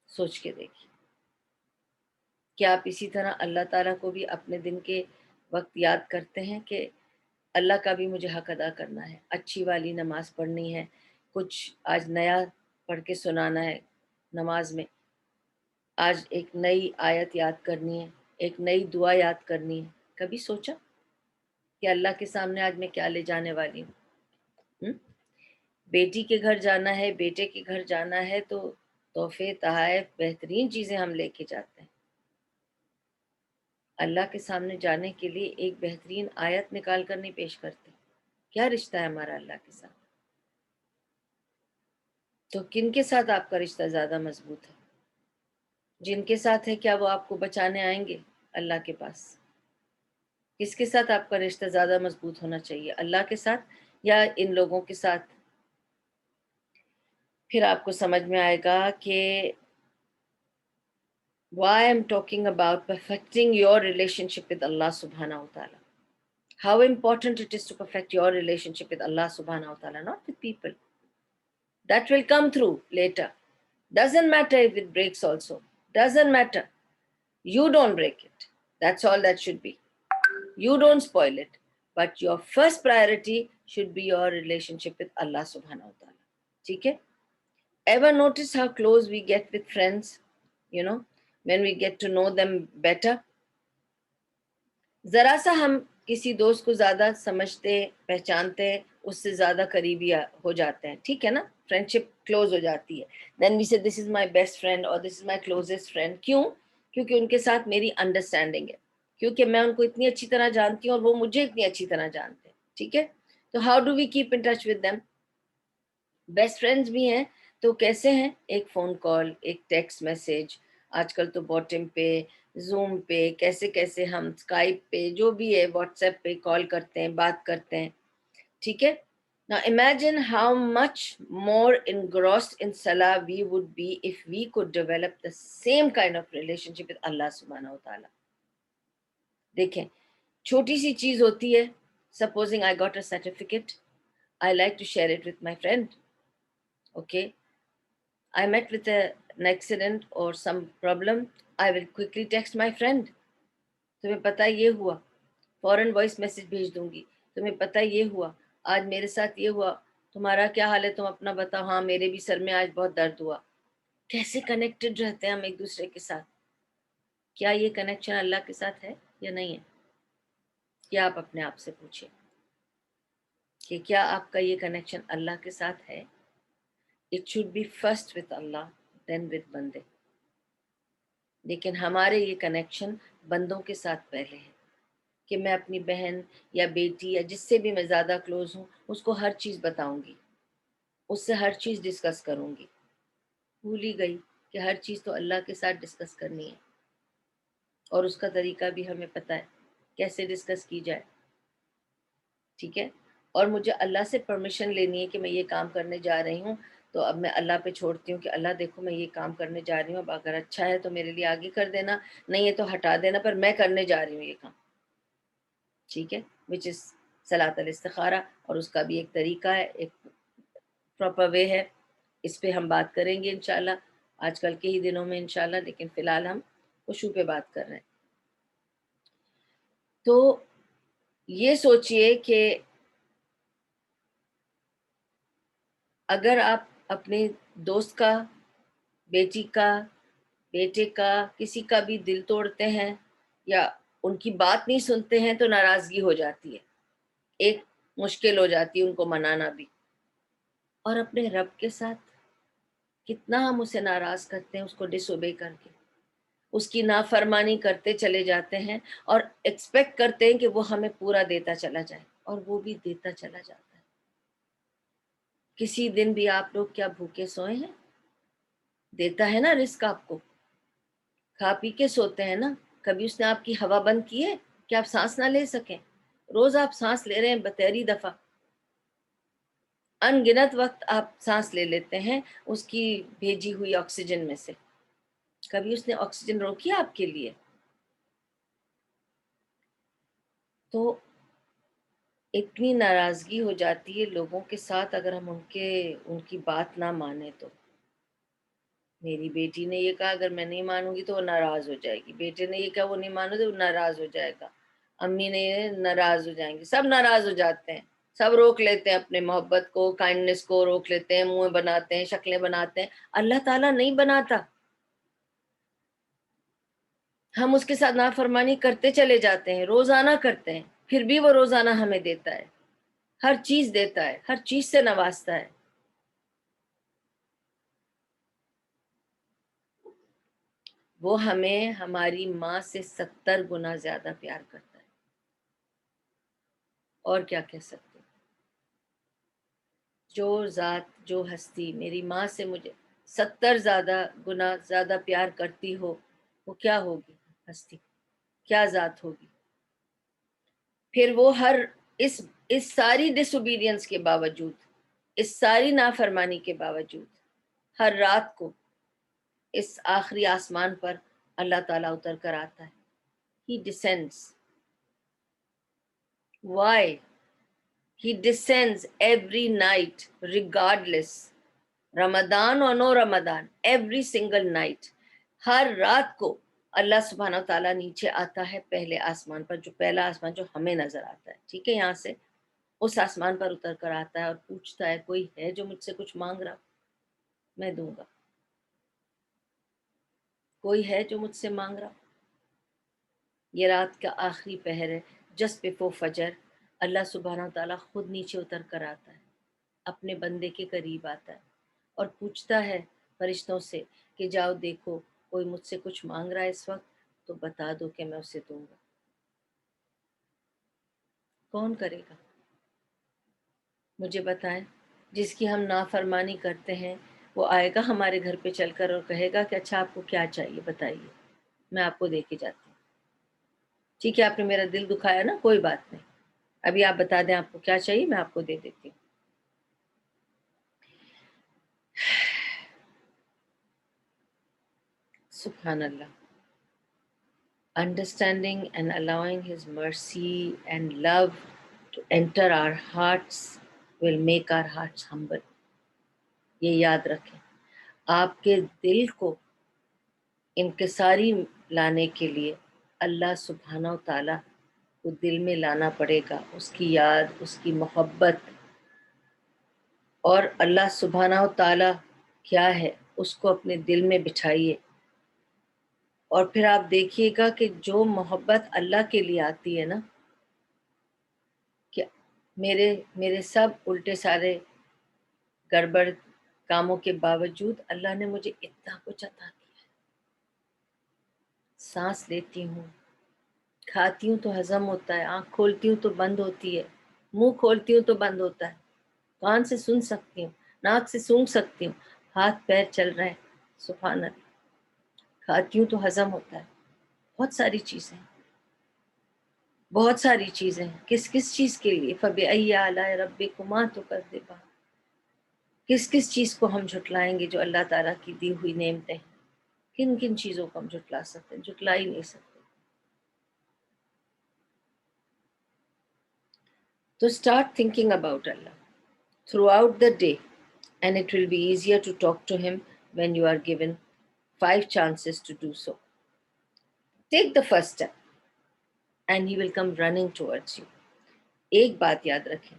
سوچ کے دیکھیے. کیا آپ اسی طرح اللہ تعالیٰ کو بھی اپنے دن کے وقت یاد کرتے ہیں کہ اللہ کا بھی مجھے حق ادا کرنا ہے، اچھی والی نماز پڑھنی ہے، کچھ آج نیا پڑھ کے سنانا ہے نماز میں، آج ایک نئی آیت یاد کرنی ہے، ایک نئی دعا یاد کرنی ہے. کبھی سوچا کہ اللہ کے سامنے آج میں کیا لے جانے والی ہوں؟ بیٹی کے گھر جانا ہے، بیٹے کے گھر جانا ہے تو تحفے تحائف بہترین چیزیں ہم لے کے جاتے ہیں. اللہ کے سامنے جانے کے لیے ایک بہترین آیت نکال کر نہیں پیش کرتے. کیا رشتہ ہے ہمارا اللہ کے ساتھ؟ تو کن کے ساتھ آپ کا رشتہ زیادہ مضبوط ہے؟ جن کے ساتھ ہے کیا وہ آپ کو بچانے آئیں گے اللہ کے پاس؟ کس کے ساتھ آپ کا رشتہ زیادہ مضبوط ہونا چاہیے، اللہ کے ساتھ یا ان لوگوں کے ساتھ؟ پھر آپ کو سمجھ میں آئے گا کہ why I'm talking about perfecting your relationship with Allah subhanahu wa ta'ala. How important it is to perfect your relationship with Allah subhanahu wa ta'ala, not with people. That will come through later. Doesn't matter if it breaks also. Doesn't matter. You don't break it. That's all that should be. You don't spoil it. But your first priority should be your relationship with Allah subhanahu wa ta'ala. ٹھیک ہے؟ Ever notice how close we get with friends? You know, when we get to know them better. ذرا سا ہم کسی دوست کو زیادہ سمجھتے پہچانتے اس سے زیادہ قریبی ہو جاتے ہیں، ٹھیک ہے نا، فرینڈشپ کلوز ہو جاتی ہے. دین وی سے دس از مائی بیسٹ فرینڈ اور دس از مائی کلوزسٹ فرینڈ. کیوں؟ کیونکہ ان کے ساتھ میری انڈرسٹینڈنگ ہے، کیونکہ میں ان کو اتنی اچھی طرح جانتی ہوں اور وہ مجھے اتنی اچھی طرح جانتے ہیں. ٹھیک ہے، تو how do we keep in touch with them? Best friends بھی ہیں تو کیسے ہیں؟ ایک فون کال، ایک ٹیکسٹ میسج، آج کل تو باٹم پہ، زوم پہ، کیسے کیسے ہم اسکائپ پہ، جو بھی ہے، واٹس ایپ پہ کال کرتے ہیں، بات کرتے ہیں. ٹھیک ہے. Now imagine how much more engrossed in Salah we would be if we could develop the same kind of relationship with Allah subhanahu wa ta'ala. دیکھیں، چھوٹی سی چیز ہوتی ہے. Supposing I got a certificate, I like to share it with my friend. Okay, I met with an accident or some problem, I will quickly text my friend. تمہیں پتہ یہ ہوا، فوراً وائس میسج بھیج دوں گی. تمہیں پتہ یہ ہوا، آج میرے ساتھ یہ ہوا، تمہارا کیا حال ہے، تم اپنا بتاؤ. ہاں میرے بھی سر میں آج بہت درد ہوا. کیسے کنیکٹڈ رہتے ہیں ہم ایک دوسرے کے ساتھ. کیا یہ کنیکشن اللہ کے ساتھ ہے یا نہیں ہے؟ کیا آپ اپنے آپ سے پوچھیں کہ کیا آپ کا یہ کنیکشن اللہ کے ساتھ ہے؟ It should be first with Allah, then with بندے. لیکن ہمارے یہ کنیکشن بندوں کے ساتھ پہلے ہے کہ میں اپنی بہن یا بیٹی یا جس سے بھی میں زیادہ کلوز ہوں اس کو ہر چیز بتاؤں گی، اس سے ہر چیز ڈسکس کروں گی. بھول ہی گئی کہ ہر چیز تو اللہ کے ساتھ ڈسکس کرنی ہے اور اس کا طریقہ بھی ہمیں پتہ ہے کیسے ڈسکس کی جائے. ٹھیک ہے. اور مجھے اللہ سے پرمیشن لینی ہے کہ میں یہ کام کرنے جا رہی ہوں، تو اب میں اللہ پہ چھوڑتی ہوں کہ اللہ دیکھو میں یہ کام کرنے جا رہی ہوں، اب اگر اچھا ہے تو میرے لیے آگے کر دینا، نہیں ہے تو ہٹا دینا، پر میں کرنے جا رہی ہوں یہ کام. ٹھیک ہے، وچ از صلاۃ الاستخارہ. اور اس کا بھی ایک طریقہ ہے، ایک پراپر وے ہے. اس پہ ہم بات کریں گے انشاءاللہ آج کل کے ہی دنوں میں انشاءاللہ، لیکن فی الحال ہم خشوع پہ بات کر رہے ہیں. تو یہ سوچئے کہ اگر آپ اپنے دوست کا، بیٹی کا، بیٹے کا، کسی کا بھی دل توڑتے ہیں یا ان کی بات نہیں سنتے ہیں تو ناراضگی ہو جاتی ہے، ایک مشکل ہو جاتی ہے ان کو منانا بھی. اور اپنے رب کے ساتھ کتنا ہم اسے ناراض کرتے ہیں، اس کو ڈس اوبے کر کے اس کی نافرمانی کرتے چلے جاتے ہیں اور ایکسپیکٹ کرتے ہیں کہ وہ ہمیں پورا دیتا چلا جائے، اور وہ بھی دیتا چلا جاتا ہے. کسی دن بھی آپ لوگ کیا بھوکے سوئے ہیں؟ دیتا ہے نا رزق آپ کو، کھا پی کے سوتے ہیں نا. کبھی اس نے آپ کی ہوا بند کی ہے کہ آپ سانس نہ لے سکیں؟ روز آپ سانس لے رہے ہیں بتیری دفعہ، ان گنت وقت آپ سانس لے لیتے ہیں اس کی بھیجی ہوئی آکسیجن میں سے. کبھی اس نے آکسیجن روکی آپ کے لیے؟ تو اتنی ناراضگی ہو جاتی ہے لوگوں کے ساتھ اگر ہم ان کی بات نہ مانیں تو. میری بیٹی نے یہ کہا اگر میں نہیں مانوں گی تو وہ ناراض ہو جائے گی، بیٹے نے یہ کہا وہ نہیں مانو تو وہ ناراض ہو جائے گا، امی نے ناراض ہو جائیں گی، سب ناراض ہو جاتے ہیں، سب روک لیتے ہیں اپنے محبت کو، کائنڈنس کو روک لیتے ہیں، منہ بناتے ہیں، شکلیں بناتے ہیں. اللہ تعالیٰ نہیں بناتا. ہم اس کے ساتھ نافرمانی کرتے چلے جاتے ہیں، روزانہ کرتے ہیں، پھر بھی وہ روزانہ ہمیں دیتا ہے، ہر چیز دیتا ہے، ہر چیز سے نوازتا ہے۔ وہ ہمیں ہماری ماں سے 70 گنا زیادہ پیار کرتا ہے، اور کیا کہہ سکتے ہیں؟ جو ذات، جو ہستی میری ماں سے مجھے 70 گنا زیادہ پیار کرتی ہو، وہ کیا ہوگی ہستی، کیا ذات ہوگی؟ پھر وہ ہر اس ساری ڈس اوبیڈینس کے باوجود، اس ساری نافرمانی کے باوجود، ہر رات کو اس آخری آسمان پر اللہ تعالیٰ اتر کر آتا ہے۔ He descends. Why? He descends every night regardless. رمضان اور نو رمضان، ایوری سنگل نائٹ، ہر رات کو اللہ سبحانہ و تعالیٰ نیچے آتا ہے پہلے آسمان پر، جو پہلا آسمان جو ہمیں نظر آتا ہے، ٹھیک ہے، یہاں سے اس آسمان پر اتر کر آتا ہے اور پوچھتا ہے کوئی ہے جو مجھ سے کچھ مانگ رہا؟ میں دوں گا۔ کوئی ہے جو مجھ سے مانگ رہا؟ یہ رات کا آخری پہر ہے، جسٹ بفور فجر، اللہ سبحانہ تعالیٰ خود نیچے اتر کر آتا ہے، اپنے بندے کے قریب آتا ہے اور پوچھتا ہے فرشتوں سے کہ جاؤ دیکھو کوئی مجھ سے کچھ مانگ رہا ہے اس وقت تو بتا دو کہ میں اسے دوں گا۔ کون کرے گا؟ مجھے بتائیں۔ جس کی ہم نافرمانی کرتے ہیں وہ آئے گا ہمارے گھر پہ چل کر اور کہے گا کہ اچھا آپ کو کیا چاہیے بتائیے، میں آپ کو دے کے جاتی ہوں۔ ٹھیک ہے، آپ نے میرا دل دکھایا نا، کوئی بات نہیں، ابھی آپ بتا دیں آپ کو کیا چاہیے، میں آپ کو دے دیتی ہوں۔ سبحان اللہ۔ Understanding and allowing His mercy and love to enter our hearts will make our hearts humble. یہ یاد رکھیں، آپ کے دل کو انکساری لانے کے لیے اللہ سبحانہ و تعالیٰ کو دل میں لانا پڑے گا، اس کی یاد، اس کی محبت، اور اللہ سبحانہ و تعالیٰ کیا ہے اس کو اپنے دل میں بٹھائیے، اور پھر آپ دیکھیے گا کہ جو محبت اللہ کے لیے آتی ہے نا، کہ میرے سب الٹے سارے گڑبڑ کاموں کے باوجود اللہ نے مجھے اتنا کچھ عطا کیا ہے، سانس لیتی ہوں، کھاتی ہوں تو ہضم ہوتا ہے، آنکھ کھولتی ہوں تو بند ہوتی ہے، منہ کھولتی ہوں تو بند ہوتا ہے، کان سے سن سکتی ہوں، ناک سے سونگھ سکتی ہوں، ہاتھ پیر چل رہے ہیں، سبحان اللہ، کھاتی ہوں تو ہضم ہوتا ہے، بہت ساری چیزیں، بہت ساری چیزیں، کس کس چیز کے لیے؟ فَبِأَيِّ آلَاءِ رَبِّكُمَا تُكَذِّبَانِ، کس کس چیز کو ہم جھٹلائیں گے جو اللہ تعالیٰ کی دی ہوئی نعمتیں ہیں؟ کن کن چیزوں کو ہم جھٹلا سکتے ہیں؟ جھٹلا ہی نہیں سکتے۔ تو start thinking about Allah throughout the day, and it will be easier to talk to Him when you are given 5 chances to do so. Take the first step and He will come running towards you. ایک بات یاد رکھیں،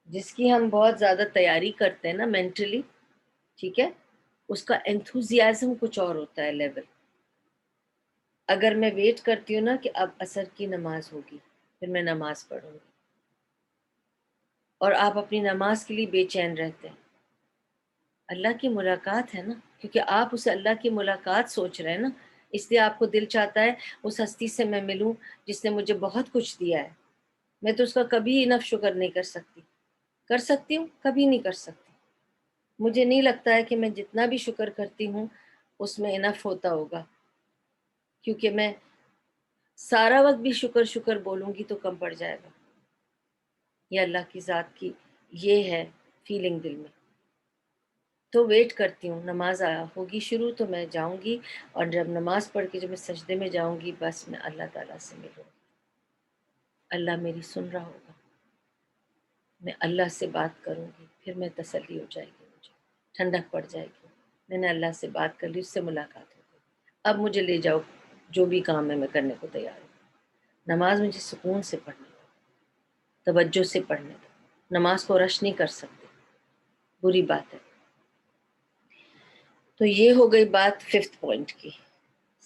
جس کی ہم بہت زیادہ تیاری کرتے ہیں نا مینٹلی، ٹھیک ہے، اس کا انتھوزیازم کچھ اور ہوتا ہے لیول۔ اگر میں ویٹ کرتی ہوں نا کہ اب عصر کی نماز ہوگی پھر میں نماز پڑھوں گی، اور آپ اپنی نماز کے لیے بے چین رہتے ہیں، اللہ کی ملاقات ہے نا، کیونکہ آپ اسے اللہ کی ملاقات سوچ رہے ہیں نا، اس لیے آپ کو دل چاہتا ہے اس ہستی سے میں ملوں جس نے مجھے بہت کچھ دیا ہے، میں تو اس کا کبھی انف شکر نہیں کر سکتی، کر سکتی ہوں کبھی نہیں کر سکتی، مجھے نہیں لگتا ہے کہ میں جتنا بھی شکر کرتی ہوں اس میں انف ہوتا ہوگا، کیونکہ میں سارا وقت بھی شکر شکر بولوں گی تو کم پڑ جائے گا۔ یہ اللہ کی ذات کی یہ ہے فیلنگ دل میں۔ تو ویٹ کرتی ہوں، نماز ہوگی شروع تو میں جاؤں گی، اور جب نماز پڑھ کے جب میں سجدے میں جاؤں گی بس میں اللہ تعالیٰ سے ملوں گی، اللہ میری سن رہا ہوگا، میں اللہ سے بات کروں گی، پھر میں تسلی ہو جائے گی، مجھے ٹھنڈک پڑ جائے گی، میں نے اللہ سے بات کر لی، اس سے ملاقات ہو گئی، اب مجھے لے جاؤ، جو بھی کام ہے میں کرنے کو تیار ہوں۔ نماز مجھے سکون سے پڑھنے دو، توجہ سے پڑھنے دو، نماز کو رش نہیں کر سکتے، بری بات ہے۔ تو یہ ہو گئی بات 5th پوائنٹ کی۔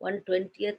1/20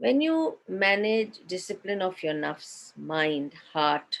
when you manage discipline of your nafs, mind, heart,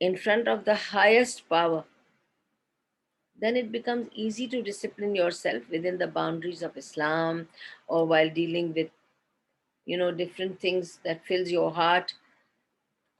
in front of the highest power, then it becomes easy to discipline yourself within the boundaries of Islam, or while dealing with different things that fills your heart.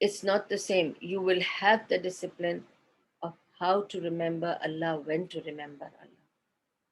it's not the same. You will have the discipline of how to remember Allah, when to remember Allah.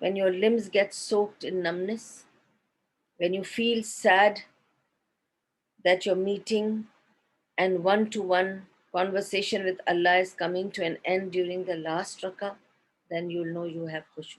When your limbs get soaked in numbness, when you feel sad that your meeting and one-to-one conversation with Allah is coming to an end during the last rakah, then you'll know you have khushu.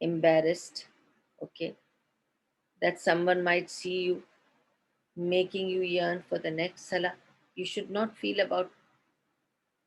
embarrassed, okay, that someone might see you, making you yearn for the next salah, you should not feel about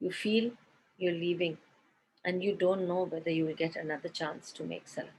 You feel you're leaving and you don't know whether you will get another chance to make salah.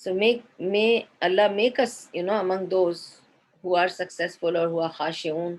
So may Allah make us, among those who are successful or who are khashi'un.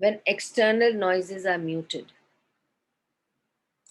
When external noises are muted.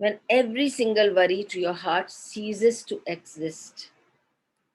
When every single worry to your heart ceases to exist.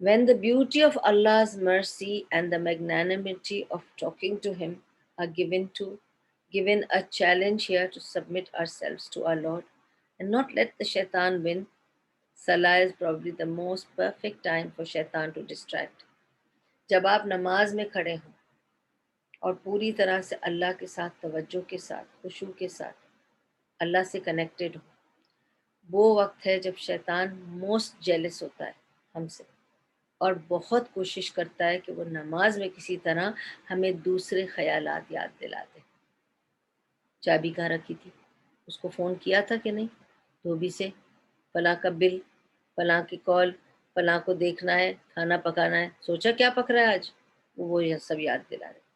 When the beauty of Allah's mercy and the magnanimity of talking to Him are given a challenge here to submit ourselves to our Lord and not let the shaitan win. Salah is probably the most perfect time for shaitan to distract. جب آپ نماز میں کھڑے ہوں اور پوری طرح سے اللہ کے ساتھ توجہ کے ساتھ خشوع کے ساتھ اللہ سے کنیکٹڈ ہو، وہ وقت ہے جب شیطان موسٹ جیلس ہوتا ہے ہم سے، اور بہت کوشش کرتا ہے کہ وہ نماز میں کسی طرح ہمیں دوسرے خیالات یاد دلا دے۔ چابی کہاں رکھی تھی، اس کو فون کیا تھا کہ نہیں دھوبی سے، فلاں کا بل، فلاں کی کال، فلاں کو دیکھنا ہے، کھانا پکانا ہے، سوچا کیا پک رہا ہے آج، وہ یہ سب یاد دلا رہے۔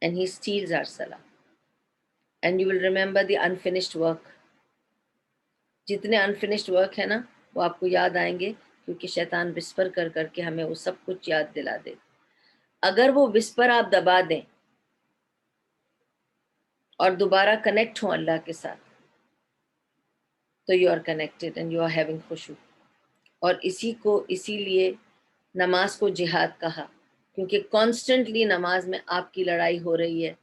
اینڈ ہی اسٹیلز آور صلاح and you will remember the unfinished work. جتنے انفنشڈ ورک ہے نا وہ آپ کو یاد آئیں گے، کیونکہ شیطان وسپر کر کر کے ہمیں وہ سب کچھ یاد دلا دے۔ اگر وہ وسپر آپ دبا دیں اور دوبارہ کنیکٹ ہوں اللہ کے ساتھ، تو you are connected and you are having khushu. اور اسی لیے نماز کو جہاد کہا، کیونکہ کانسٹنٹلی نماز میں آپ کی لڑائی ہو رہی ہے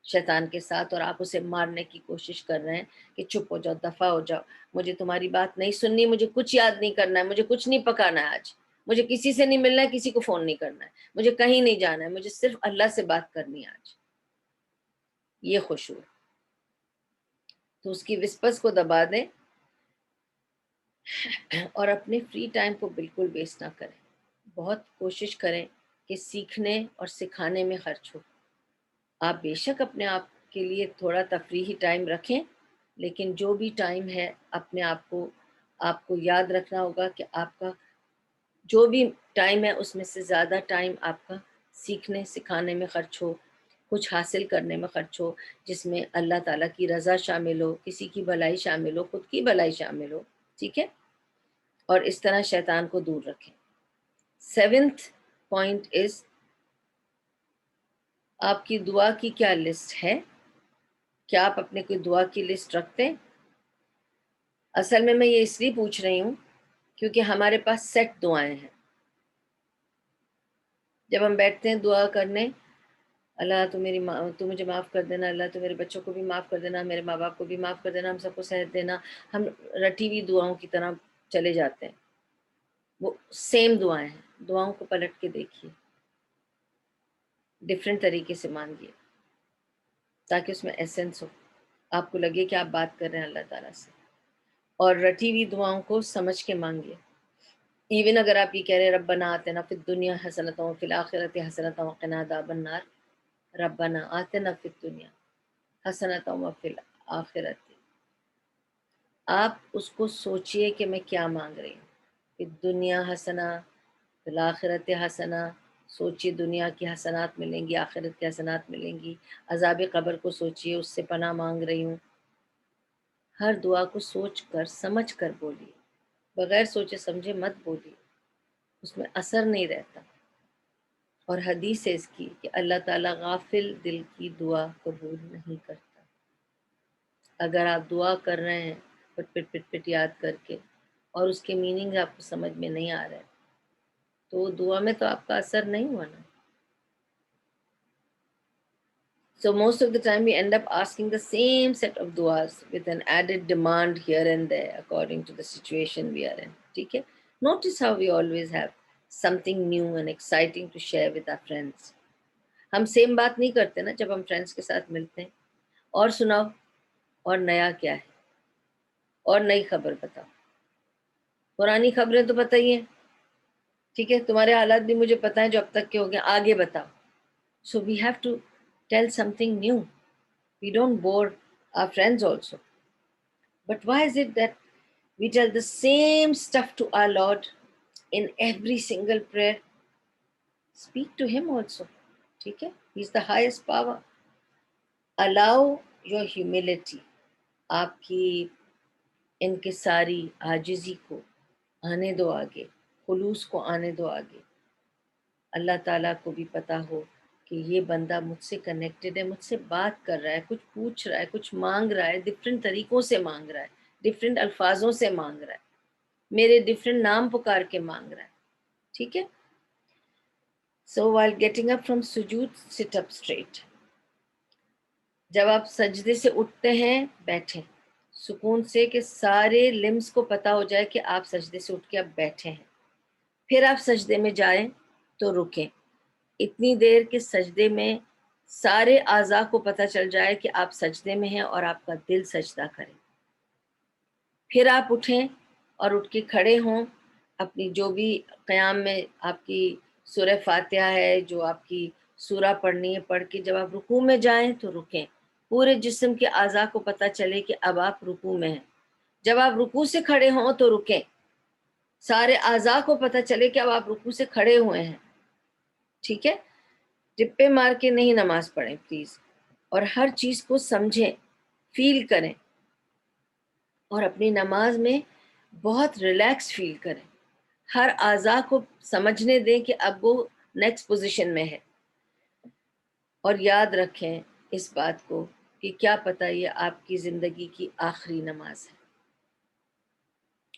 شیطان کے ساتھ، اور آپ اسے مارنے کی کوشش کر رہے ہیں کہ چپ ہو جاؤ، دفع ہو جاؤ، مجھے تمہاری بات نہیں سننی، مجھے کچھ یاد نہیں کرنا ہے، مجھے کچھ نہیں پکانا ہے آج، مجھے کسی سے نہیں ملنا ہے، کسی کو فون نہیں کرنا ہے، مجھے کہیں نہیں جانا ہے، مجھے صرف اللہ سے بات کرنی ہے آج۔ یہ خشوع ہے۔ تو اس کی وسپس کو دبا دیں اور اپنے فری ٹائم کو بالکل ویسٹ نہ کریں۔ بہت کوشش کریں کہ سیکھنے اور سکھانے میں خرچ ہو۔ آپ بے شک اپنے آپ کے لیے تھوڑا تفریحی ٹائم رکھیں، لیکن جو بھی ٹائم ہے اپنے آپ کو یاد رکھنا ہوگا کہ آپ کا جو بھی ٹائم ہے اس میں سے زیادہ ٹائم آپ کا سیکھنے سکھانے میں خرچ ہو، کچھ حاصل کرنے میں خرچ ہو، جس میں اللہ تعالیٰ کی رضا شامل ہو، کسی کی بھلائی شامل ہو، خود کی بھلائی شامل ہو، ٹھیک ہے؟ اور اس طرح شیطان کو دور رکھیں۔ 7th پوائنٹ از، آپ کی دعا کی کیا لسٹ ہے؟ کیا آپ اپنے کوئی دعا کی لسٹ رکھتے ہیں؟ اصل میں یہ اس لیے پوچھ رہی ہوں کیونکہ ہمارے پاس سیٹ دعائیں ہیں۔ جب ہم بیٹھتے ہیں دعا کرنے، اللہ تو مجھے معاف کر دینا، اللہ تو میرے بچوں کو بھی معاف کر دینا، میرے ماں باپ کو بھی معاف کر دینا، ہم سب کو صحت دینا، ہم رٹی ہوئی دعاؤں کی طرح چلے جاتے ہیں۔ وہ سیم دعائیں ہیں، دعاؤں کو پلٹ کے دیکھیے، ڈفرینٹ طریقے سے مانگیے تاکہ اس میں ایسنس ہو، آپ کو لگے کہ آپ بات کر رہے ہیں اللہ تعالیٰ سے۔ اور رٹی ہوئی دعاؤں کو سمجھ کے مانگیے۔ ایون اگر آپ یہ کہہ رہے ہیں ربنا آتنا فی الدنیا حسنۃ وفی الآخرۃ حسنۃ وقنا عذاب النار، ربنا آتنا فی الدنیا حسنۃ وفی الآخرۃ، آپ اس کو سوچئے کہ میں کیا مانگ رہی ہوں۔ فی الدنیا حسنہ، فی الآخرۃ حسنہ، سوچئے دنیا کی حسنات ملیں گی، آخرت کی حسنات ملیں گی۔ عذاب قبر کو سوچئے، اس سے پناہ مانگ رہی ہوں۔ ہر دعا کو سوچ کر سمجھ کر بولیے، بغیر سوچے سمجھے مت بولیے، اس میں اثر نہیں رہتا۔ اور حدیث ہے اس کی کہ اللہ تعالیٰ غافل دل کی دعا قبول نہیں کرتا۔ اگر آپ دعا کر رہے ہیں پٹ پٹ پٹ پٹ یاد کر کے، اور اس کے میننگ آپ کو سمجھ میں نہیں آ رہا ہے، تو وہ دعا میں تو آپ کا اثر نہیں ہوا نا۔ So most of the time we end up asking the same set of duas with an added demand here and there according to the situation we are in. ٹھیک ہے؟ Notice how we always have something new and exciting to share with our friends. ہم same بات نہیں کرتے نا جب ہم friends کے ساتھ ملتے ہیں، اور سناؤ، اور نیا کیا ہے، اور نئی خبر بتاؤ۔ پرانی خبریں تو پتہ ہی ہیں، ٹھیک ہے، تمہارے حالات بھی مجھے پتہ ہیں جو اب تک کے ہو گئے، آگے بتاؤ۔ So we have to tell something new. We don't bore our friends also. But why is it that we tell the same stuff to our Lord in every single prayer? Speak to Him also. ٹھیک ہے؟ He's the highest power. Allow your humility. آپ کی انکساری عاجزی کو آنے دو آگے، خلوص کو آنے دو آگے۔ اللہ تعالیٰ کو بھی پتہ ہو کہ یہ بندہ مجھ سے کنیکٹڈ ہے، مجھ سے بات کر رہا ہے، کچھ پوچھ رہا ہے، کچھ مانگ رہا ہے، ڈفرینٹ طریقوں سے مانگ رہا ہے، ڈفرینٹ الفاظوں سے مانگ رہا ہے، میرے ڈفرینٹ نام پکار کے مانگ رہا ہے، ٹھیک ہے؟ So while getting up from sujood, sit up straight. جب آپ سجدے سے اٹھتے ہیں بیٹھیں سکون سے، کہ سارے لمز کو پتہ ہو جائے کہ آپ سجدے سے اٹھ کے اب بیٹھے ہیں. پھر آپ سجدے میں جائیں تو رکیں اتنی دیر کہ سجدے میں سارے اعضاء کو پتہ چل جائے کہ آپ سجدے میں ہیں اور آپ کا دل سجدہ کرے. پھر آپ اٹھیں اور اٹھ کے کھڑے ہوں، اپنی جو بھی قیام میں آپ کی سورہ فاتحہ ہے، جو آپ کی سورہ پڑھنی ہے پڑھ کے جب آپ رکوع میں جائیں تو رکیں. پورے جسم کے اعضاء کو پتہ چلے کہ اب آپ رکوع میں ہیں. جب آپ رکوع سے کھڑے ہوں تو رکیں، سارے اعضاء کو پتہ چلے کہ اب آپ رکوع سے کھڑے ہوئے ہیں. ٹھیک ہے، ٹپے مار کے نہیں نماز پڑھیں پلیز، اور ہر چیز کو سمجھیں، فیل کریں، اور اپنی نماز میں بہت ریلیکس فیل کریں. ہر اعضاء کو سمجھنے دیں کہ اب وہ نیکسٹ پوزیشن میں ہے. اور یاد رکھیں اس بات کو کہ کیا پتہ یہ آپ کی زندگی کی آخری نماز ہے.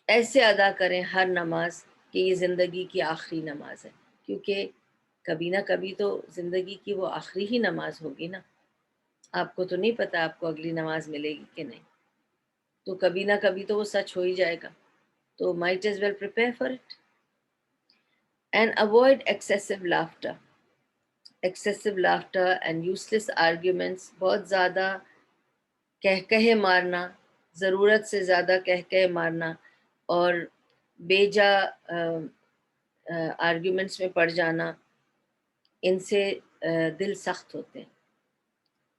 ایسے ادا کریں ہر نماز کہ یہ زندگی کی آخری نماز ہے، کیونکہ کبھی نہ کبھی تو زندگی کی وہ آخری ہی نماز ہوگی نا. آپ کو تو نہیں پتہ آپ کو اگلی نماز ملے گی کہ نہیں، تو کبھی نہ کبھی تو وہ سچ ہو ہی جائے گا. تو might as well prepare for it. And avoid excessive laughter. Excessive laughter and useless arguments، بہت زیادہ کہکہے مارنا، ضرورت سے زیادہ کہکہے مارنا اور بیجا آرگیومنٹس میں پڑ جانا، ان سے دل سخت ہوتے ہیں.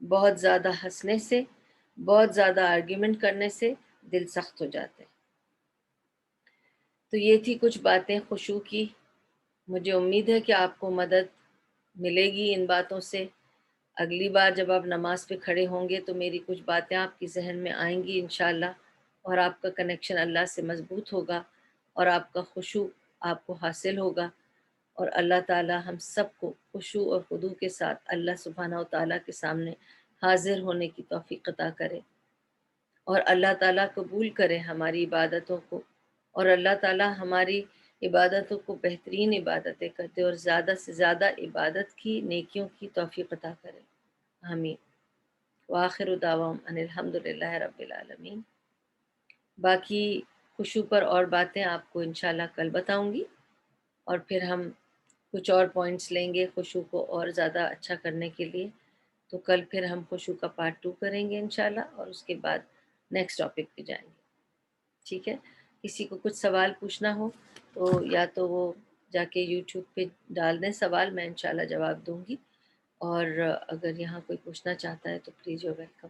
بہت زیادہ ہنسنے سے، بہت زیادہ آرگیومنٹ کرنے سے دل سخت ہو جاتے ہیں. تو یہ تھی کچھ باتیں خشوع کی. مجھے امید ہے کہ آپ کو مدد ملے گی ان باتوں سے. اگلی بار جب آپ نماز پہ کھڑے ہوں گے تو میری کچھ باتیں آپ کی ذہن میں آئیں گی انشاءاللہ، اور آپ کا کنیکشن اللہ سے مضبوط ہوگا اور آپ کا خشوع آپ کو حاصل ہوگا. اور اللہ تعالی ہم سب کو خشوع اور خضوع کے ساتھ اللہ سبحانہ و تعالیٰ کے سامنے حاضر ہونے کی توفیق عطا کرے، اور اللہ تعالیٰ قبول کرے ہماری عبادتوں کو، اور اللہ تعالیٰ ہماری عبادتوں کو بہترین عبادتیں کرتے اور زیادہ سے زیادہ عبادت کی نیکیوں کی توفیق عطا کرے. آمین. وآخر دعواہم ان الحمد للہ رب العالمین. باقی خشوع پر اور باتیں آپ کو انشاءاللہ کل بتاؤں گی، اور پھر ہم کچھ اور پوائنٹس لیں گے خشوع کو اور زیادہ اچھا کرنے کے لیے. تو کل پھر ہم خشوع کا پارٹ 2 کریں گے انشاءاللہ، اور اس کے بعد نیکسٹ ٹاپک پہ جائیں گے. ٹھیک ہے، کسی کو کچھ سوال پوچھنا ہو تو یا تو وہ جا کے یوٹیوب پہ ڈال دیں سوال، میں انشاءاللہ جواب دوں گی. اور اگر یہاں کوئی پوچھنا چاہتا ہے تو پلیز یو ویلکم.